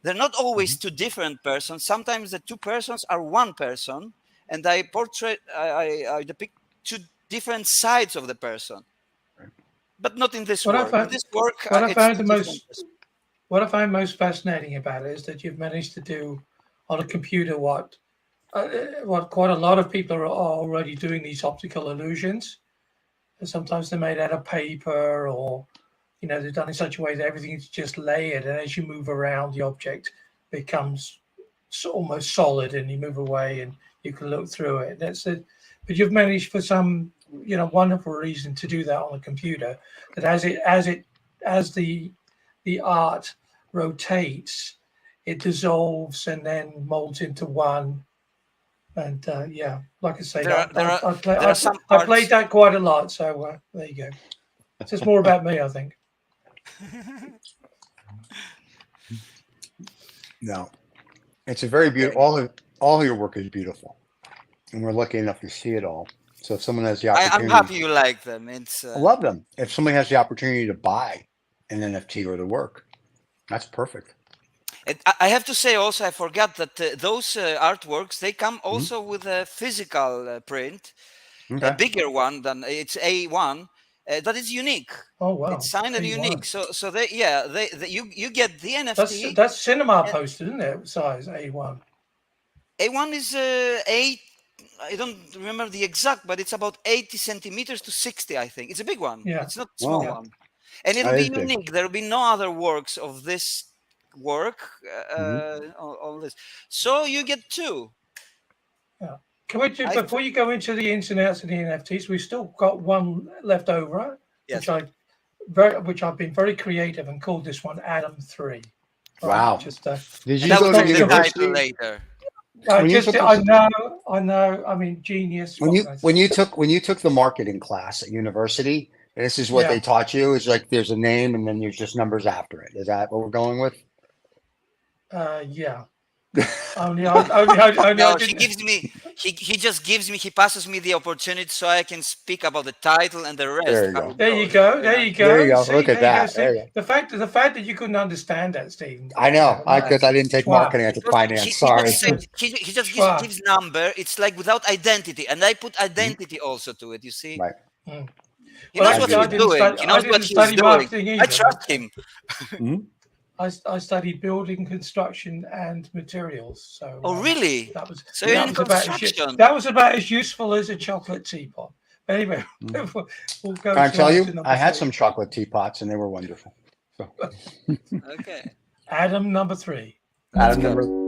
[SPEAKER 4] They're not always two different persons. Sometimes the two persons are one person, and I depict two different sides of the person. But not in this
[SPEAKER 3] What I
[SPEAKER 4] work. In
[SPEAKER 3] found,
[SPEAKER 4] this work,
[SPEAKER 3] what I
[SPEAKER 4] it's
[SPEAKER 3] found
[SPEAKER 4] two
[SPEAKER 3] the
[SPEAKER 4] different
[SPEAKER 3] most,
[SPEAKER 4] persons.
[SPEAKER 3] what I find most fascinating about it is that you've managed to do on a computer what quite a lot of people are already doing, these optical illusions. And sometimes they're made out of paper, or they're done in such a way that everything's just layered, and as you move around, the object becomes almost solid, and you move away and you can look through it. That's it. But you've managed, for some wonderful reason, to do that on a computer, that as the the art rotates, it dissolves and then molds into one. And yeah, like I say,
[SPEAKER 4] there are some
[SPEAKER 3] I
[SPEAKER 4] parts.
[SPEAKER 3] played that quite a lot. So there you go. It's just more about me, I think.
[SPEAKER 2] No, it's a very beautiful. All your work is beautiful, and we're lucky enough to see it all. So if someone has the
[SPEAKER 4] I'm
[SPEAKER 2] opportunity,
[SPEAKER 4] happy you like them. It's
[SPEAKER 2] I love them. If somebody has the opportunity to buy an NFT or the work, that's perfect.
[SPEAKER 4] I have to say also, I forgot that those artworks, they come also with a physical print, a
[SPEAKER 2] Okay.
[SPEAKER 4] bigger one than it's A1, that is unique.
[SPEAKER 3] Oh wow,
[SPEAKER 4] It's signed and
[SPEAKER 3] A1.
[SPEAKER 4] unique. So you get the NFT.
[SPEAKER 3] That's cinema
[SPEAKER 4] and
[SPEAKER 3] posted, isn't it? Size A1.
[SPEAKER 4] A1 is 8. I don't remember the exact, but it's about 80 centimeters to 60. I think it's a big one.
[SPEAKER 3] Yeah.
[SPEAKER 4] It's not a small
[SPEAKER 2] Wow.
[SPEAKER 4] one, and it'll
[SPEAKER 2] That
[SPEAKER 4] be
[SPEAKER 2] is big.
[SPEAKER 4] unique. There will be no other works of this work on this. So you get two.
[SPEAKER 3] Yeah. Can we do, before you go into the ins and outs of the NFTs, we've still got one left over,
[SPEAKER 4] Yes.
[SPEAKER 3] which I've been very creative and called this one Adam 3.
[SPEAKER 2] Wow.
[SPEAKER 3] Just
[SPEAKER 2] Did
[SPEAKER 4] And
[SPEAKER 2] you
[SPEAKER 4] that
[SPEAKER 2] go
[SPEAKER 4] will
[SPEAKER 2] to
[SPEAKER 4] be the title
[SPEAKER 2] university?
[SPEAKER 4] later.
[SPEAKER 2] When you took
[SPEAKER 3] I
[SPEAKER 2] this-
[SPEAKER 3] know. I mean, genius.
[SPEAKER 2] When
[SPEAKER 3] what
[SPEAKER 2] you
[SPEAKER 3] can I say?
[SPEAKER 2] when you took the marketing class at university, this is what
[SPEAKER 3] Yeah.
[SPEAKER 2] they taught you. Is like there's a name and then there's just numbers after it. Is that what we're going with?
[SPEAKER 3] Yeah. Only I
[SPEAKER 4] No, he
[SPEAKER 3] didn't.
[SPEAKER 4] gives me. He just gives me. He passes me the opportunity so I can speak about the title and the rest.
[SPEAKER 2] There you
[SPEAKER 4] how
[SPEAKER 2] go.
[SPEAKER 4] it
[SPEAKER 3] There you
[SPEAKER 4] goes,
[SPEAKER 3] go. There you go.
[SPEAKER 2] There you go.
[SPEAKER 3] See,
[SPEAKER 2] Look at
[SPEAKER 3] there you go,
[SPEAKER 2] that.
[SPEAKER 3] Steve.
[SPEAKER 2] There you go.
[SPEAKER 3] The fact that you couldn't understand that, Stephen.
[SPEAKER 2] I know. Because I didn't take
[SPEAKER 3] Schwab.
[SPEAKER 2] marketing. I took
[SPEAKER 4] He
[SPEAKER 2] finance. Sorry.
[SPEAKER 4] just said, he just
[SPEAKER 3] Schwab.
[SPEAKER 4] gives number. It's like without identity, and I put identity also to it. You see,
[SPEAKER 2] Right.
[SPEAKER 4] he
[SPEAKER 3] Well,
[SPEAKER 4] knows what
[SPEAKER 2] I
[SPEAKER 4] he's
[SPEAKER 2] didn't
[SPEAKER 4] doing. He knows what he's doing.
[SPEAKER 3] marketing
[SPEAKER 4] I
[SPEAKER 3] either.
[SPEAKER 4] trust him.
[SPEAKER 2] Mhm.
[SPEAKER 3] I studied building, construction, and materials. So.
[SPEAKER 4] Oh, really?
[SPEAKER 3] That was
[SPEAKER 4] So you're
[SPEAKER 3] that
[SPEAKER 4] in
[SPEAKER 3] was about
[SPEAKER 4] construction.
[SPEAKER 3] that was about as useful as a chocolate teapot. Anyway, we'll go.
[SPEAKER 2] Can I tell you?
[SPEAKER 3] to number
[SPEAKER 2] I had
[SPEAKER 3] 3.
[SPEAKER 2] some chocolate teapots and they were wonderful. So
[SPEAKER 4] Okay.
[SPEAKER 3] Adam number 3.
[SPEAKER 2] Adam number.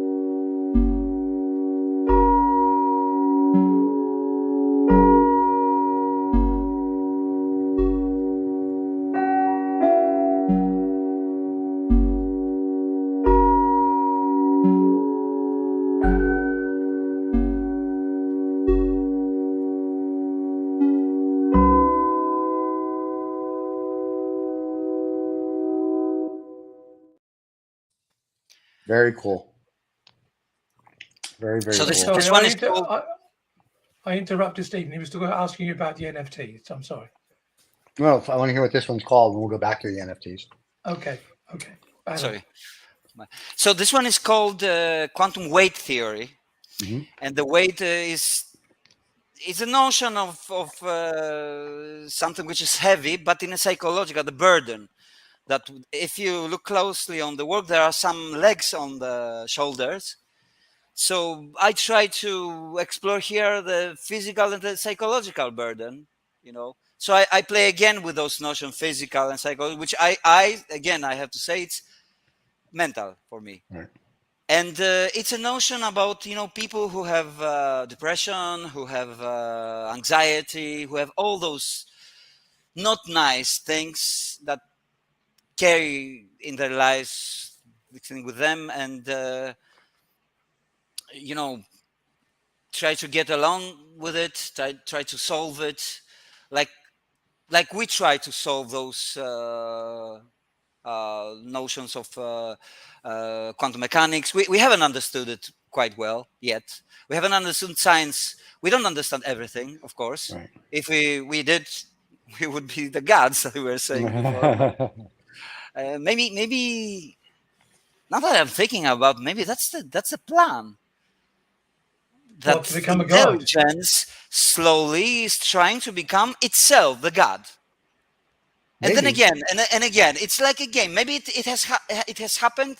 [SPEAKER 2] Very cool. Very, very
[SPEAKER 4] So
[SPEAKER 2] cool.
[SPEAKER 4] this one is called.
[SPEAKER 3] I interrupted Stephen. He was still asking you about the NFTs. I'm sorry.
[SPEAKER 2] Well, I want to hear what this one's called, and we'll go back to the NFTs.
[SPEAKER 3] Okay. Adam.
[SPEAKER 4] Sorry. So this one is called quantum weight theory, and the weight is a notion of something which is heavy, but in a psychological, the burden. That if you look closely on the work, there are some legs on the shoulders. So I try to explore here the physical and the psychological burden, So I play again with those notions, physical and psychological, which I have to say it's mental for me.
[SPEAKER 2] Right.
[SPEAKER 4] And it's a notion about, people who have depression, who have anxiety, who have all those not nice things that carry in their lives with them, and try to get along with it, try to solve it, like we try to solve those notions of quantum mechanics. We haven't understood it quite well yet. We haven't understood science. We don't understand everything, of course.
[SPEAKER 2] Right.
[SPEAKER 4] If we did, we would be the gods that we were saying before. Maybe now that I'm thinking about, maybe that's the plan. That
[SPEAKER 3] to become a god.
[SPEAKER 4] Intelligence slowly is trying to become itself the god. And then again, and again, it's like a game. Maybe it has happened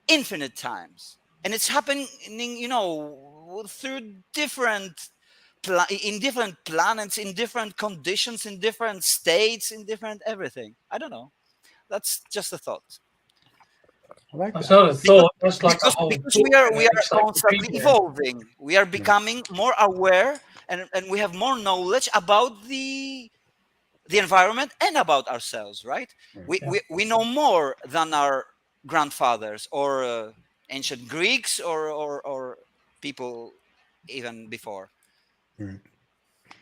[SPEAKER 4] infinite times, and it's happening, through in different planets, in different conditions, in different states, in different everything. I don't know. That's just a thought.
[SPEAKER 2] I like
[SPEAKER 3] That's
[SPEAKER 2] that.
[SPEAKER 3] not a thought. That's like a whole.
[SPEAKER 4] Because we are constantly evolving. We are becoming more aware, and we have more knowledge about the the environment and about ourselves, right?
[SPEAKER 2] Right.
[SPEAKER 4] We know more than our grandfathers or ancient Greeks or people even before.
[SPEAKER 2] Right.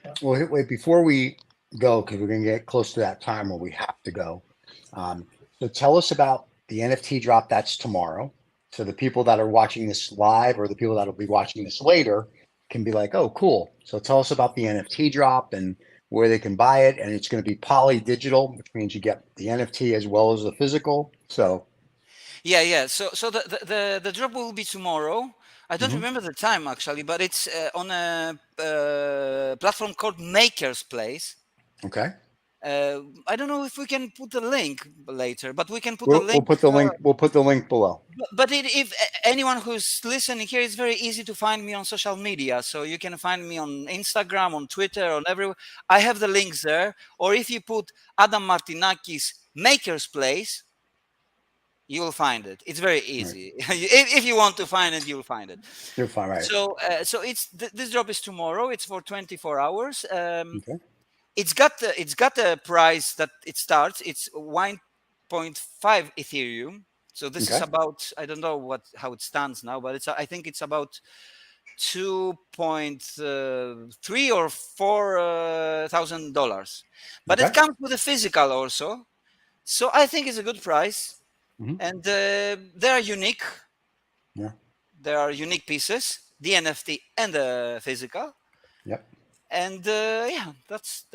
[SPEAKER 3] Yeah.
[SPEAKER 2] Well, wait, before we go, because we're going to get close to that time where we have to go. So tell us about the NFT drop that's tomorrow. So the people that are watching this live or the people that will be watching this later can be like, oh, cool. So tell us about the NFT drop and where they can buy it. And it's going to be poly digital, which means you get the NFT as well as the physical. So,
[SPEAKER 4] Yeah. So the drop will be tomorrow. I don't
[SPEAKER 2] mhm.
[SPEAKER 4] remember the time actually, but it's on a platform called Maker's Place.
[SPEAKER 2] Okay.
[SPEAKER 4] I don't know if we can put the link later, but we can put a
[SPEAKER 2] We'll
[SPEAKER 4] link.
[SPEAKER 2] put the link. We'll put the link below.
[SPEAKER 4] But if anyone who's listening here, it's very easy to find me on social media. So you can find me on Instagram, on Twitter, on everywhere. I have the links there. Or if you put Adam Martinakis Maker's Place, you will find it. It's very
[SPEAKER 2] Right.
[SPEAKER 4] easy. If you want to find it, you'll find it.
[SPEAKER 2] You're fine. Right.
[SPEAKER 4] So it's this drop is tomorrow. It's for 24 hours.
[SPEAKER 2] Okay.
[SPEAKER 4] It's got a price that it starts. It's 1.5 Ethereum. So this is
[SPEAKER 2] Okay.
[SPEAKER 4] about, I don't know how it stands now, but I think it's about 2.3 or $4,000. But
[SPEAKER 2] Okay.
[SPEAKER 4] it comes with a physical also. So I think it's a good price,
[SPEAKER 2] Mhm.
[SPEAKER 4] and they are unique.
[SPEAKER 2] Yeah.
[SPEAKER 4] There are unique pieces, the NFT and the physical,
[SPEAKER 2] Yep.
[SPEAKER 4] and yeah, that's.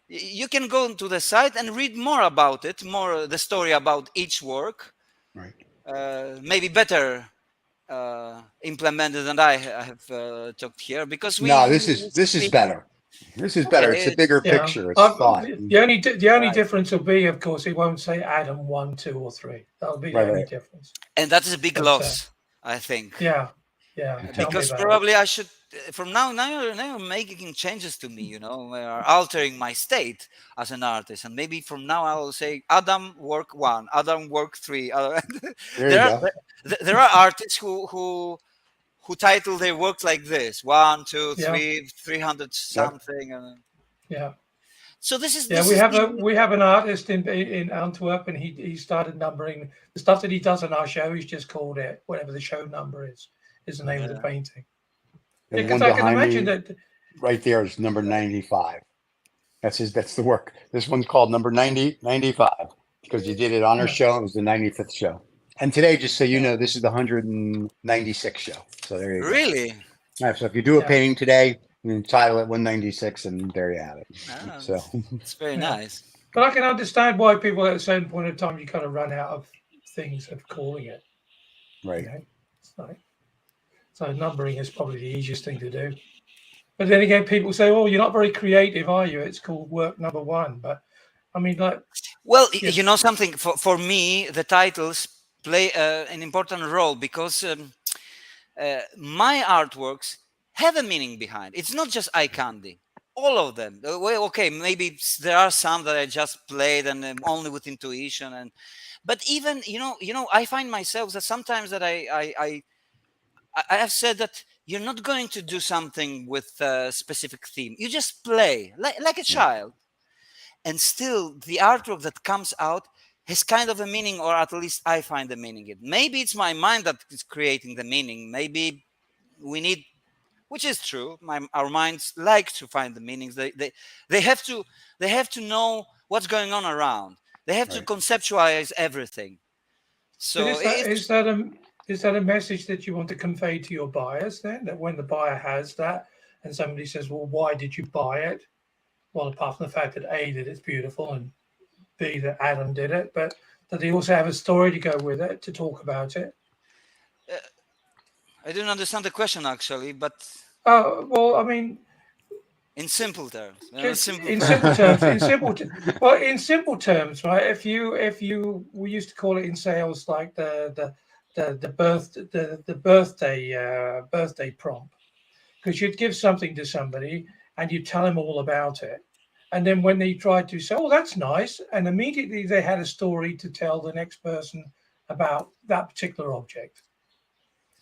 [SPEAKER 4] You can go to the site and read more about it, more the story about each work.
[SPEAKER 2] Right.
[SPEAKER 4] Maybe better implemented than I have talked here, because
[SPEAKER 2] No,
[SPEAKER 4] we
[SPEAKER 2] this is
[SPEAKER 4] speak.
[SPEAKER 2] better. This is better. It's
[SPEAKER 4] Okay,
[SPEAKER 2] a bigger
[SPEAKER 3] Yeah.
[SPEAKER 2] picture. It's thought.
[SPEAKER 3] The only
[SPEAKER 4] right,
[SPEAKER 3] difference will be, of course, it won't say Adam 1, 2, or 3. That'll be
[SPEAKER 2] Right.
[SPEAKER 3] the only
[SPEAKER 2] Right.
[SPEAKER 3] difference.
[SPEAKER 4] and that is a big
[SPEAKER 3] But
[SPEAKER 4] loss, I think.
[SPEAKER 3] yeah, tell me
[SPEAKER 4] Because
[SPEAKER 3] about it.
[SPEAKER 4] probably I should from now you're making changes to me, are altering my state as an artist, and maybe from now I will say Adam work 1, Adam work 3.
[SPEAKER 2] There you
[SPEAKER 4] there are
[SPEAKER 2] go.
[SPEAKER 4] there are artists who title their work like this: 1, 2,
[SPEAKER 3] Yeah,
[SPEAKER 4] 3, 300
[SPEAKER 2] Yep.
[SPEAKER 4] something.
[SPEAKER 3] yeah,
[SPEAKER 4] So this is
[SPEAKER 3] yeah.
[SPEAKER 4] this
[SPEAKER 3] We
[SPEAKER 4] is
[SPEAKER 3] have
[SPEAKER 4] the
[SPEAKER 3] an artist in Antwerp, and he started numbering the stuff that he does on our show. He's just called it whatever the show number is the name of the
[SPEAKER 4] yeah.
[SPEAKER 3] painting. Yeah,
[SPEAKER 2] And the
[SPEAKER 3] because
[SPEAKER 2] one
[SPEAKER 3] I can
[SPEAKER 2] behind
[SPEAKER 3] imagine
[SPEAKER 2] me
[SPEAKER 3] that.
[SPEAKER 2] right there is number 95. That's the work. This one's called number 95 because you did it on our
[SPEAKER 3] Yeah,
[SPEAKER 2] show. It was the 95th show. And today, just so you
[SPEAKER 4] Yeah.
[SPEAKER 2] know, this is the 196th show. So there you go.
[SPEAKER 4] Really.
[SPEAKER 2] All right, so if you do a
[SPEAKER 3] yeah,
[SPEAKER 2] painting today, you can title it 196 and there you have it.
[SPEAKER 4] Ah,
[SPEAKER 2] So
[SPEAKER 4] it's very
[SPEAKER 3] yeah.
[SPEAKER 4] nice.
[SPEAKER 3] But I can understand why people at a certain point of time you kind of run out of things of calling it.
[SPEAKER 2] right.
[SPEAKER 3] It's like, so numbering is probably the easiest thing to do. But then again, people say, "Oh, you're not very creative, are you? It's called work number 1." But I mean, like,
[SPEAKER 4] Well,
[SPEAKER 3] yeah,
[SPEAKER 4] you know something, for me, the titles play an important role, because my artworks have a meaning behind. It's not just eye candy. All of them. Well, okay, maybe there are some that I just played and only with intuition, but even I find myself that sometimes that I have said that you're not going to do something with a specific theme. You just play like a
[SPEAKER 2] Yeah.
[SPEAKER 4] child, and still the artwork that comes out has kind of a meaning, or at least I find the meaning in it. Maybe it's my mind that is creating the meaning. Maybe we need, which is true, our minds like to find the meanings. They have to know what's going on around. They have to
[SPEAKER 2] Right.
[SPEAKER 4] conceptualize everything.
[SPEAKER 3] but
[SPEAKER 4] So
[SPEAKER 3] is that
[SPEAKER 4] it's
[SPEAKER 3] is that a is that a message that you want to convey to your buyers then? That when the buyer has that, and somebody says, "Well, why did you buy it?" Well, apart from the fact that A, that it's beautiful, and B, that Adam did it, but that they also have a story to go with it to talk about it.
[SPEAKER 4] I didn't understand the question actually, but
[SPEAKER 3] Oh, well, I mean,
[SPEAKER 4] in simple terms,
[SPEAKER 3] just
[SPEAKER 4] simple
[SPEAKER 3] in
[SPEAKER 4] terms.
[SPEAKER 3] simple terms, in simple terms, right? If you we used to call it in sales like the birthday prompt, because you'd give something to somebody and you tell them all about it. And then when they tried to say, "Oh, that's nice," and immediately they had a story to tell the next person about that particular object.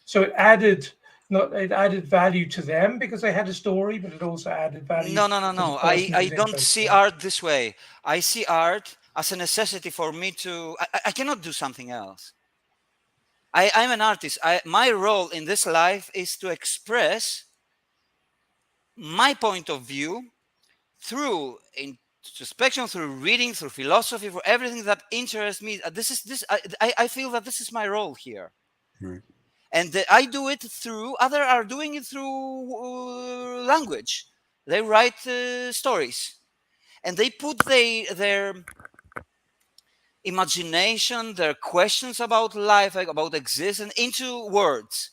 [SPEAKER 3] So it added not it added value to them because they had a story, but it also added value to the
[SPEAKER 4] No.
[SPEAKER 3] person
[SPEAKER 4] I
[SPEAKER 3] who's
[SPEAKER 4] don't see
[SPEAKER 3] interested.
[SPEAKER 4] art this way. I see art as a necessity for me to. I cannot do something else. I'm an artist. My role in this life is to express my point of view through introspection, through reading, through philosophy, for everything that interests me. This is this. I feel that this is my role here.
[SPEAKER 2] Right.
[SPEAKER 4] And I do it through, other are doing it through language. They write stories, and they put their imagination, their questions about life, like about existence, into words.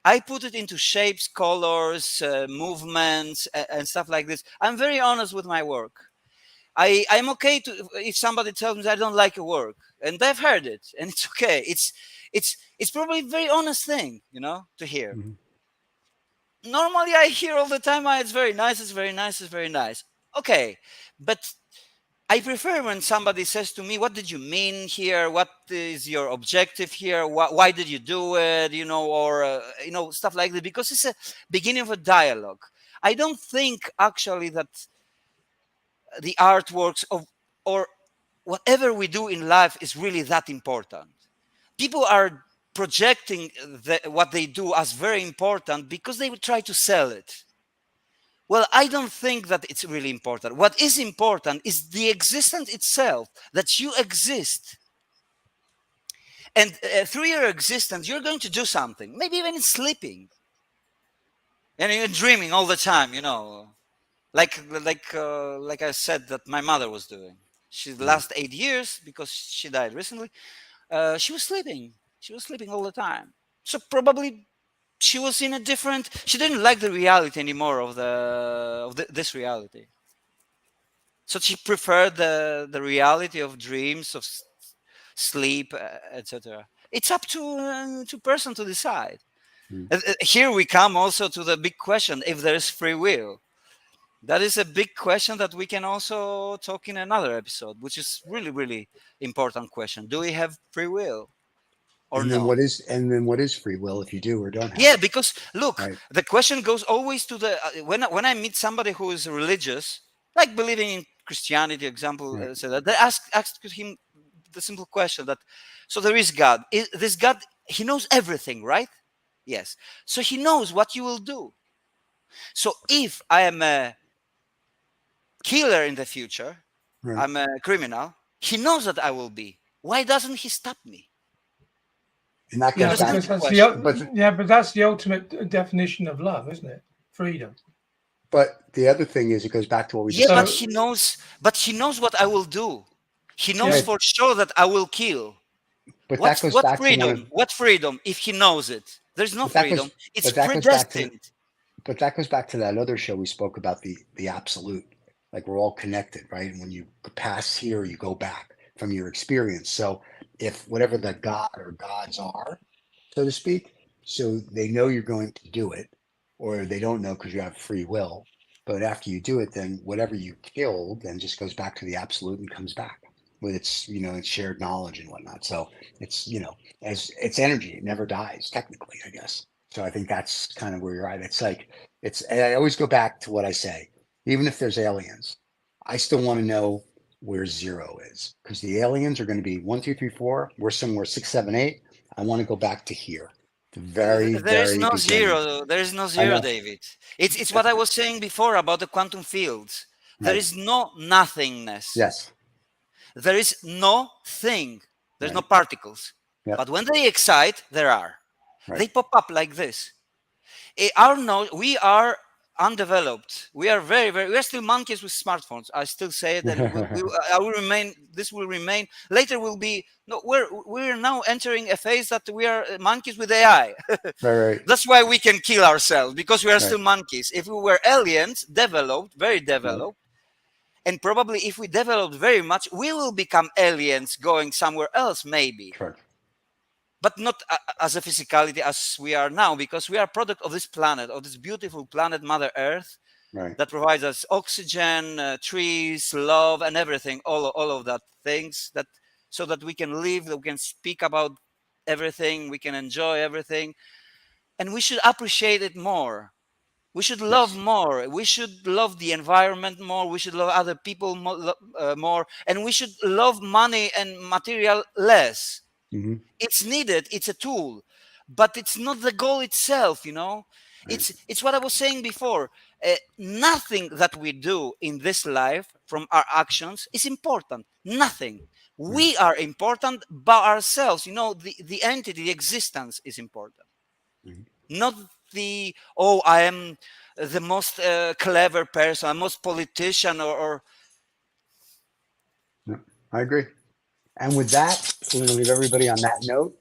[SPEAKER 4] I put it into shapes, colors, movements, and stuff like this. I'm very honest with my work. I'm okay to if somebody tells me I don't like a work, and I've heard it, and it's okay. It's probably a very honest thing, to hear.
[SPEAKER 2] Mhm.
[SPEAKER 4] Normally, I hear all the time, "Ah, it's very nice, it's very nice, it's very nice." Okay, but I prefer when somebody says to me, "What did you mean here? What is your objective here? Why did you do it?" Or stuff like that, because it's a beginning of a dialogue. I don't think actually that the artworks of or whatever we do in life is really that important. People are projecting what they do as very important because they will try to sell it. Well, I don't think that it's really important. What is important is the existence itself, that you exist. And through your existence, you're going to do something, maybe even in sleeping. And you're dreaming all the time, like I said that my mother was doing. She the last 8 years, because she died recently, she was sleeping. She was sleeping all the time. So probably she was in a different. She didn't like the reality anymore of this reality. So she preferred the reality of dreams, of sleep, etc. It's up to person to decide.
[SPEAKER 2] Mm.
[SPEAKER 4] Here we come also to the big question: if there is free will. That is a big question that we can also talk in another episode, which is really, really important question. Do we have free will or
[SPEAKER 2] And then
[SPEAKER 4] no?
[SPEAKER 2] what is free will if you do or don't have
[SPEAKER 4] Yeah,
[SPEAKER 2] it?
[SPEAKER 4] because look,
[SPEAKER 2] Right.
[SPEAKER 4] the question goes always to the when I meet somebody who is religious, like believing in Christianity, example,
[SPEAKER 2] Right.
[SPEAKER 4] so that they ask him the simple question that, so there is God. This God, he knows everything, right? Yes. So he knows what you will do. So if I am a killer in the future,
[SPEAKER 2] Right.
[SPEAKER 4] I'm a criminal, he knows that I will be. Why doesn't he stop me?
[SPEAKER 2] And that
[SPEAKER 4] You
[SPEAKER 2] goes
[SPEAKER 3] Yeah,
[SPEAKER 2] back.
[SPEAKER 4] understand
[SPEAKER 3] because
[SPEAKER 4] the
[SPEAKER 3] that's
[SPEAKER 4] question?
[SPEAKER 2] But
[SPEAKER 3] the ultimate definition of love, isn't it? Freedom.
[SPEAKER 2] the other thing is, it goes back to what we
[SPEAKER 4] Yeah,
[SPEAKER 2] discussed.
[SPEAKER 3] So
[SPEAKER 4] but he knows what I will do. He knows
[SPEAKER 3] yeah,
[SPEAKER 2] Right.
[SPEAKER 4] for sure that I will kill.
[SPEAKER 2] But
[SPEAKER 4] What
[SPEAKER 2] that goes
[SPEAKER 4] what
[SPEAKER 2] back to one of.
[SPEAKER 4] freedom? What freedom if he knows it? There's no
[SPEAKER 2] But that
[SPEAKER 4] freedom.
[SPEAKER 2] goes.
[SPEAKER 4] It's
[SPEAKER 2] But that goes back to.
[SPEAKER 4] predestined.
[SPEAKER 2] But that goes back to that other show we spoke about, the absolute. Like, we're all connected, right? And when you pass here, you go back from your experience. So if whatever the God or gods are, so to speak, so they know you're going to do it, or they don't know because you have free will. But after you do it, then whatever you killed then just goes back to the absolute and comes back with its shared knowledge and whatnot. So as it's energy, it never dies technically, I guess. So I think that's kind of where you're at. It's like and I always go back to what I say. Even if there's aliens, I still want to know where zero is, because the aliens are going to be one, two, three, four. We're somewhere six, seven, eight. I want to go back to here, the very,
[SPEAKER 4] There is
[SPEAKER 2] very
[SPEAKER 4] no
[SPEAKER 2] beginning.
[SPEAKER 4] zero. There is no
[SPEAKER 2] I
[SPEAKER 4] zero,
[SPEAKER 2] know.
[SPEAKER 4] David. It's what I was saying before about the quantum fields. There
[SPEAKER 2] Right.
[SPEAKER 4] is no nothingness.
[SPEAKER 2] Yes.
[SPEAKER 4] There is no thing. There's no
[SPEAKER 2] Right.
[SPEAKER 4] particles.
[SPEAKER 2] Yep.
[SPEAKER 4] But when they excite, there are.
[SPEAKER 2] Right.
[SPEAKER 4] They pop up like this. Our no, we are undeveloped. We are very, very. We are still monkeys with smartphones. I still say it, and I will remain. This will remain. Later, will be. No, we're now entering a phase that we are monkeys with AI.
[SPEAKER 2] Right.
[SPEAKER 4] That's why we can kill ourselves, because we are
[SPEAKER 2] Right.
[SPEAKER 4] still monkeys. If we were aliens, developed, very
[SPEAKER 2] Right.
[SPEAKER 4] developed, and probably if we developed very much, we will become aliens going somewhere else, maybe,
[SPEAKER 2] Correct.
[SPEAKER 4] but not as a physicality as we are now, because we are a product of this planet, of this beautiful planet, Mother Earth,
[SPEAKER 2] Right.
[SPEAKER 4] that provides us oxygen, trees, love, and everything, all of that things, that so that we can live, that we can speak about everything, we can enjoy everything. and we should appreciate it more. We should love
[SPEAKER 2] Yes.
[SPEAKER 4] more. We should love the environment more. We should love other people more, and we should love money and material less.
[SPEAKER 2] Hmm.
[SPEAKER 4] It's needed. It's a tool, but it's not the goal itself.
[SPEAKER 2] Right.
[SPEAKER 4] It's what I was saying before. Nothing that we do in this life from our actions is important. Nothing.
[SPEAKER 2] Right.
[SPEAKER 4] We are important by ourselves. The entity, the existence is important,
[SPEAKER 2] Mhm.
[SPEAKER 4] not I am the most clever person, I'm most politician, or
[SPEAKER 2] No, I agree. And with that, we're going to leave everybody on that note.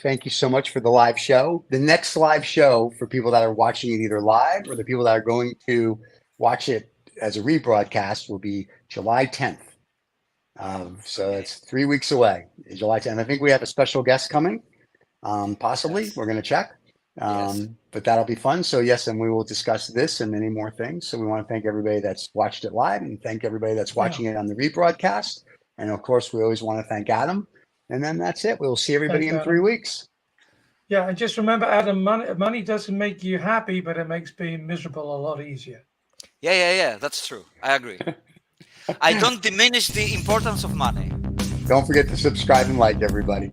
[SPEAKER 2] Thank you so much for the live show. The next live show for people that are watching it either live or the people that are going to watch it as a rebroadcast will be July 10th. So
[SPEAKER 4] Okay.
[SPEAKER 2] it's 3 weeks away, July 10th. I think we have a special guest coming, possibly.
[SPEAKER 4] Yes.
[SPEAKER 2] We're going to check.
[SPEAKER 4] Yes.
[SPEAKER 2] But that'll be fun. So yes, and we will discuss this and many more things. So we want to thank everybody that's watched it live and thank everybody that's watching it on the rebroadcast. And of course, we always want to thank Adam. And then that's it. We'll see everybody
[SPEAKER 3] Thanks,
[SPEAKER 2] in 3
[SPEAKER 3] Adam.
[SPEAKER 2] weeks.
[SPEAKER 3] Yeah, and just remember, Adam, money doesn't make you happy, but it makes being miserable a lot easier.
[SPEAKER 4] Yeah, that's true. I agree. I don't diminish the importance of money.
[SPEAKER 2] Don't forget to subscribe and like, everybody.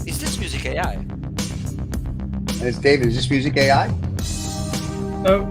[SPEAKER 4] Is this music AI?
[SPEAKER 2] And it's David. Is this music AI?
[SPEAKER 3] No,